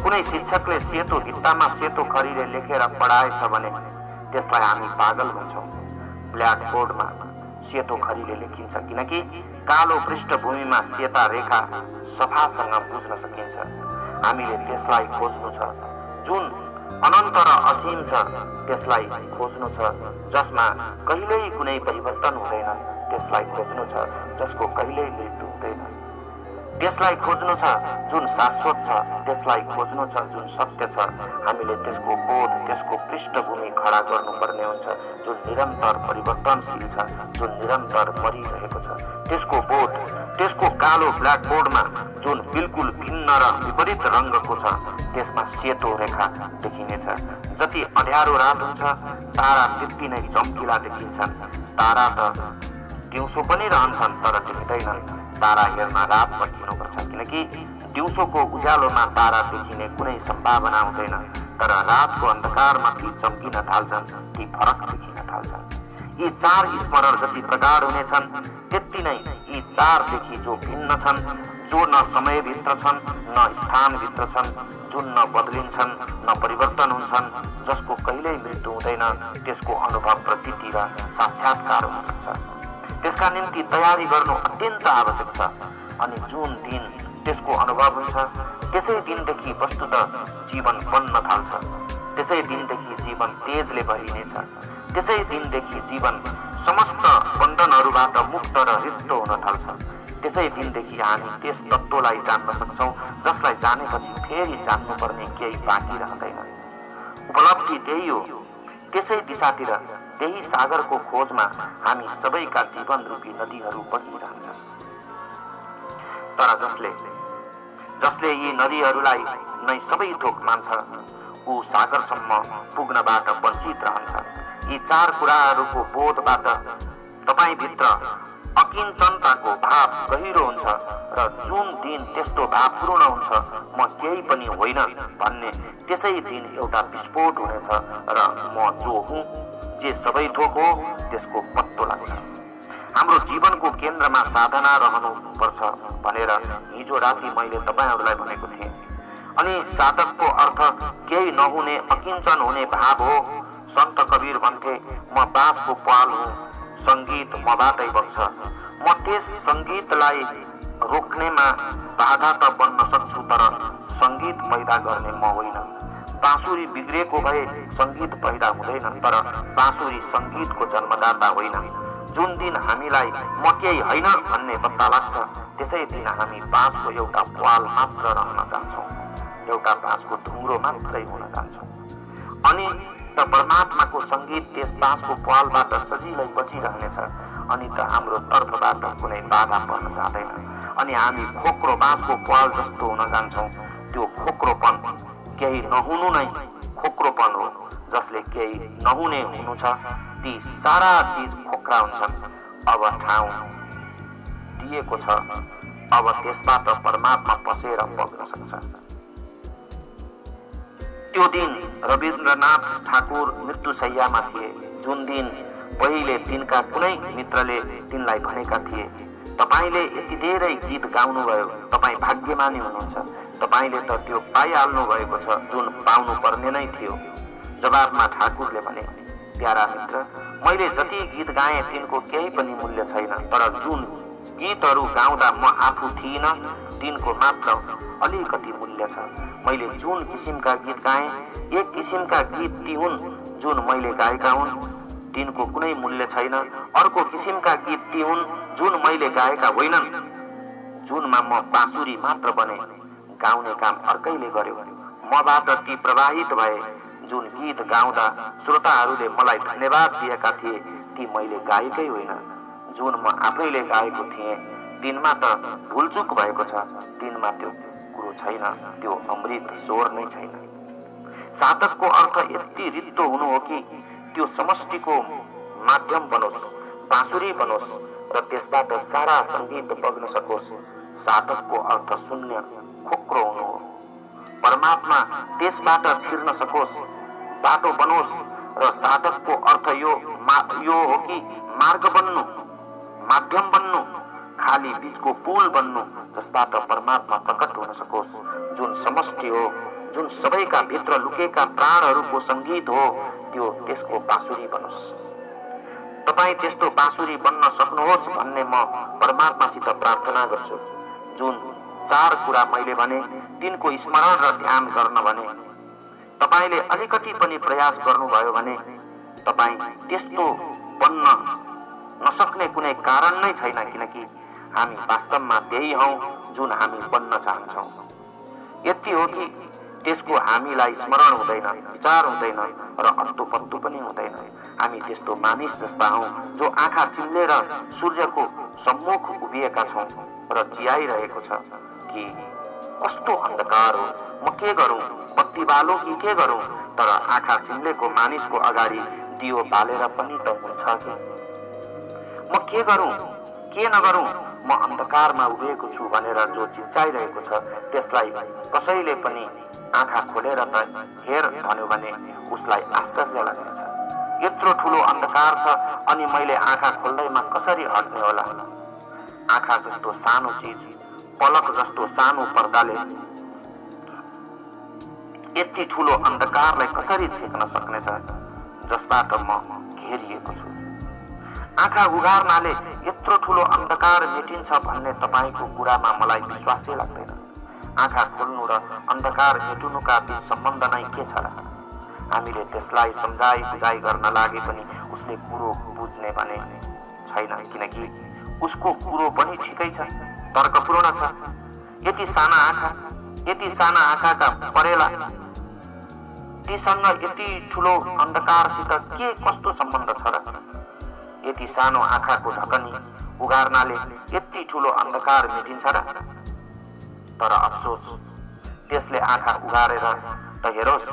कुनै शिक्षकले सेतो भित्तामा सेतो खरीले लेखेर पढाएछ भने त्यसलाई हामी पागल भन्छौँ। ब्ल्याकबोर्डमा सेतो खरीले लेखिन्छ किनकि कालो पृष्ठभूमिमा सेता रेखा सफासँग बुझ्न सकिन्छ। हामीले त्यसलाई खोज्नु छ जुन अनन्त र असीम छ, त्यसलाई खोज्नु छ जसमा कहिल्यै कुनै परिवर्तन हुँदैन, त्यसलाई खोज्नु छ जसको कहिल्यै मृत्यु हुँदैन, त्यसलाई खोज्नु छ जुन शाश्वत छ, त्यसलाई खोज्नु छ जुन सत्य छ। हामीले त्यसको बोध, त्यसको पृष्ठभूमि खडा गर्नुपर्ने हुन्छ जुन निरन्तर परिवर्तनशील छ, जुन निरन्तर मरिरहेको छ। त्यसको बोध, त्यसको कालो ब्ल्याकबोर्डमा जुन बिल्कुल भिन्न र विपरीत रङ्गको छ, त्यसमा सेतो रेखा देखिनेछ। जति अँध्यारो रात हुन्छ तारा त्यति नै चम्किला देखिन्छन्। तारा त दिउँसो पनि रहन्छन् तर देखिँदैनन्। तारा हेर्न रात पर्खिनुपर्छ किनकि दिउँसोको उज्यालोमा तारा देखिने कुनै सम्भावना हुँदैन, तर रातको अन्धकारमा ती चम्किन थाल्छन्, ती फरक देखिन थाल्छन्। यी चार स्मरण जति प्रगाढ हुनेछन् त्यति नै यी चारदेखि जो भिन्न छन्, जो न समयभित्र छन् न स्थानभित्र छन्, जुन न बदलिन्छन् न परिवर्तन हुन्छन्, जसको कहिल्यै मृत्यु हुँदैन, त्यसको अनुभव प्रतीति र साक्षात्कार हुन सक्छ। त्यसका निम्ति तयारी गर्नु अत्यन्त आवश्यक छ। अनि जुन दिन त्यसको अनुभव हुन्छ। त्यसै दिनदेखि वस्तुतः जीवन बन्न थाल्छ। त्यसै दिनदेखि जीवन तेजले भरिनेछ। त्यसै दिनदेखि जीवन समस्त बन्धनहरूबाट मुक्त र रिक्त हुन थाल्छ। त्यसै दिनदेखि हामी त्यस तत्त्वलाई जान्न सक्छौँ जसलाई जानेपछि फेरि जान्नुपर्ने केही बाँकी रहँदैन। उपलब्धि त्यही हो। त्यसै दिशातिर, त्यही सागरको खोजमा हामी सबैका जीवन रूपी नदीहरू बगिरहन्छन्। तर जसले यी नदीहरूलाई नै सबै थोक मान्छ, ऊ सागरसम्म पुग्नबाट वञ्चित रहन्छ। यी चार कुराहरूको बोधबाट तपाईभित्र अकिञ्चनताको भाव गहिरो हुन्छ र जुन दिन त्यस्तो भावपूर्ण हुन्छ म केही पनि होइन भन्ने, त्यसै दिन एउटा विस्फोट हुनेछ र म जो हुँ, जे सबै थोक हो, त्यसको पत्तो लाग्छ। हाम्रो जीवनको केन्द्रमा साधना रहनुपर्छ भनेर हिजो राति मैले तपाईहरूलाई भनेको थिएँ। अनि साधकको अर्थ केही नहुने अकिञ्चन हुने भाव हो। सन्त कबीर भन्थे, म बाँसको पाल हुँ, सङ्गीत मबाटै बग्छ। म त्यस सङ्गीतलाई रोक्नेमा बाधा त बन्न सक्छु, तर सङ्गीत पैदा गर्ने म होइन। बाँसुरी बिग्रेको भए सङ्गीत पैदा हुँदैन, तर बाँसुरी सङ्गीतको जन्मदाता होइन। जुन दिन हामीलाई म केही होइन भन्ने पत्ता लाग्छ, त्यसै दिन हामी बाँसको एउटा पाल मात्र रहन जान्छौँ, एउटा बाँसको ढुङ्ग्रो मात्रै हुन जान्छौँ। अनि त परमात्माको सङ्गीत त्यस बाँसको पालबाट सजिलै बजिरहनेछ। अनि त हाम्रो तर्फबाट कुनै बाधा पर्न जाँदैन। अनि हामी खोक्रो बाँसको पाल जस्तो हुन जान्छौँ। त्यो खोक्रोपन केही नहुनु नै खोक्रोपन हो। जसले केही नहुने हुनु छ, ती सारा चिज खोक्रा हुन्छन्। अब ठाउँ दिएको छ, अब त्यसबाट परमात्मा पसेर बग्न सक्छ। त्यो दिन रविन्द्रनाथ ठाकुर मृत्युशैयामा थिए। जुन दिन पहिले तिनका कुनै मित्रले तिनलाई भनेका थिए, तपाईले यति धेरै गीत गाउनुभयो, तपाईँ भाग्यमानी हुनुहुन्छ, तपाईले त त्यो पाइहाल्नु भएको छ जुन पाउनु पर्ने नै थियो। जवाबमा ठाकुरले भने, प्यारा मित्र, मैले जति गीत गाएँ तिनको केही पनि मूल्य छैन, तर जुन गीतहरू गाउँदा म आफू थिइनँ तिनको मात्र अलिकति मूल्य छ। मैले जुन किसिमका गीत गाएँ, एक किसिमका गीत ती हुन् जुन मैले गाएका हुन्, तिनको कुनै मूल्य छैन। अर्को किसिमका गीत ती हुन् जुन मैले गाएका होइनन्, जुनमा म बाँसुरी मात्र बने, गाउने काम अर्कैले गर्यो। मबाट ती प्रवाहित भए। जुन गीत गाउँदा श्रोताहरूले मलाई धन्यवाद दिएका थिए, ती मैले गाएकै होइन, जुन म आफैले गाएको थिएँ, तिनमा त भुलचुक भएको छ, तिनमा त्यो कुरो छैन, त्यो अमृत स्वर नै छैन। साधकको अर्थ यति रित्तो हुनु हो कि त्यो समष्टिको माध्यम बनोस्, बाँसुरी बनोस् र त्यसबाट सारा सङ्गीत बग्न सकोस्। साधकको अर्थ शून्य, खोक्रो हुनु हो। परमात्मा त्यसबाट छिर्न सकोस्, बाटो बनोस्। र साधकको अर्थ यो हो कि मार्ग बन्नु, माध्यम बन्नु, खाली बीचको पुल बन्नु, जसबाट परमात्मा प्रकट हुन सकोस्। जुन समष्टि हो, जुन सबैका भित्र लुकेका प्राणहरूको सङ्गीत हो, त्यो त्यसको बाँसुरी बनोस्। तपाईँ त्यस्तो बाँसुरी बन्न सक्नुहोस् भन्ने म परमात्मासित प्रार्थना गर्छु। जुन चार कुरा मैले भने तिनको स्मरण र ध्यान गर्न भने, तपाईले अलिकति पनि प्रयास गर्नुभयो भने तपाईँ त्यस्तो बन्न नसक्ने कुनै कारण नै छैन, किनकि हामी वास्तवमा त्यही हौं जुन हामी बन्न चाहन्छौँ। यति हो कि त्यसको हामीलाई स्मरण हुँदैन, विचार हुँदैन र अत्तो पत्तो पनि हुँदैन। हामी त्यस्तो मानिस जस्ता हौं जो आँखा चिम्लेर सूर्यको सम्मुख उभिएका छौं र चियाइरहेको छ कि कस्तो अन्धकार हो, म के गरौँ, बत्ती बालो कि के गरौँ। तर आँखा चिम्लेको मानिसको अगाडि दियो बालेर पनि त हुन्छ कि। म के गरौँ, के नगरौँ, म अन्धकारमा उभिएको छु भनेर जो चिच्चाइरहेको छ, त्यसलाई कसैले पनि आँखा खोलेर त हेर भन्यो भने उसलाई आश्चर्य लाग्नेछ। यत्रो ठुलो अन्धकार छ अनि मैले आँखा खोल्दैमा कसरी हट्ने होला। आँखा जस्तो सानो चीज, पलक जस्तो सानो पर्दाले यति ठुलो अन्धकारलाई कसरी छेक्न सक्नेछ जसबाट म घेरिएको छु। आँखा उघार्नाले यत्रो ठुलो अन्धकार मेटिन्छ भन्ने तपाईको कुरामा मलाई विश्वासै लाग्दैन। आँखा खोल्नु र अन्धकार मेटुनुका बीच सम्बन्ध नै के छ र? हामीले त्यसलाई सम्झाइ बुझाइ गर्न लागे पनि उसले कुरो बुझ्ने भने छैन, किनकि उसको कुरो पनि ठिकै छ, तर्कपूर्ण छ। यति साना आँखाका परेला तीसँग यति ठुलो अन्धकारसित के कस्तो सम्बन्ध छ र? यति सानो आँखाको ढकनी उगार्नाले यति ठुलो अन्धकार मेटिन्छ र? तर अफसोस, त्यसले आँखा उगारेर त हेरोस्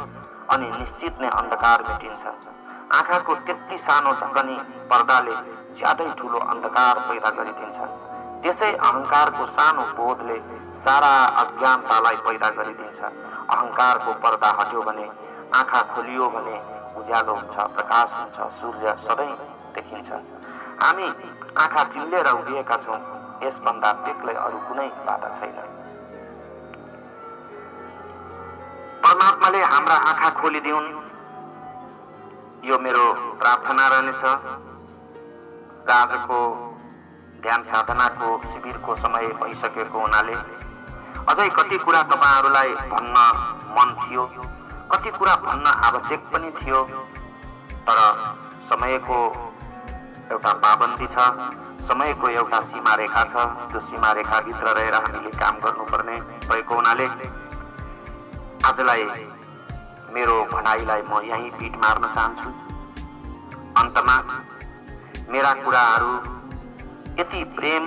अनि निश्चित नै अन्धकार मेटिन्छ। आँखाको त्यति सानो ढकनी पर्दाले ज्यादै ठुलो अन्धकार पैदा गरिदिन्छ। त्यसै अहंकारको सानो बोधले सारा अज्ञानतालाई पैदा गरिदिन्छ। अहंकारको पर्दा हट्यो भने, आँखा खोलियो भने उज्यालो हुन्छ, प्रकाश हुन्छ, सूर्य सधैँ देखिन्छ। हामी आँखा चिम्लेर उभिएका छौँ, यसभन्दा बेग्लै अरू कुनै बाटा छैन। परमात्माले हाम्रा आँखा खोलिदिउन्, यो मेरो प्रार्थना रहनेछ। र आजको ध्यान साधनाको शिविरको समय भइसकेको हुनाले अझै कति कुरा तपाईहरुलाई भन्न मन थियो, कति कुरा भन्न आवश्यक पनि थियो, तर समयको एउटा पाबन्दी छ, समयको एउटा सीमारेखा छ। त्यो सीमारेखाभित्र रहेर हामीले काम गर्नुपर्ने भएको हुनाले आजलाई मेरो भनाइलाई म यही पिट मार्न चाहन्छु। अन्तमा मेरा कुराहरू यति प्रेम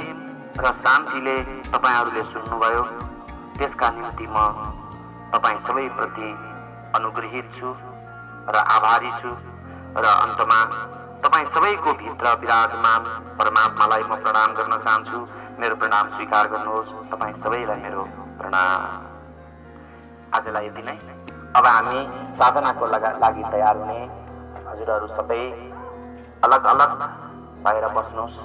र शान्तिले तपाईहरुले सुन्नुभयो, त्यसका निम्ति म तपाई सबैप्रति अनुग्रहित छु र आभारी छु। र अन्तमा तपाई सबैको भित्र विराजमान परमात्मालाई म प्रणाम गर्न चाहन्छु। मेरो प्रणाम स्वीकार गर्नुहोस्। तपाई सबैलाई मेरो प्रणाम। आजलाई यति नै। अब हामी साधनाको लागि तयार हुने। हजुरहरू सबै अलग अलग भएर बस्नुहोस्।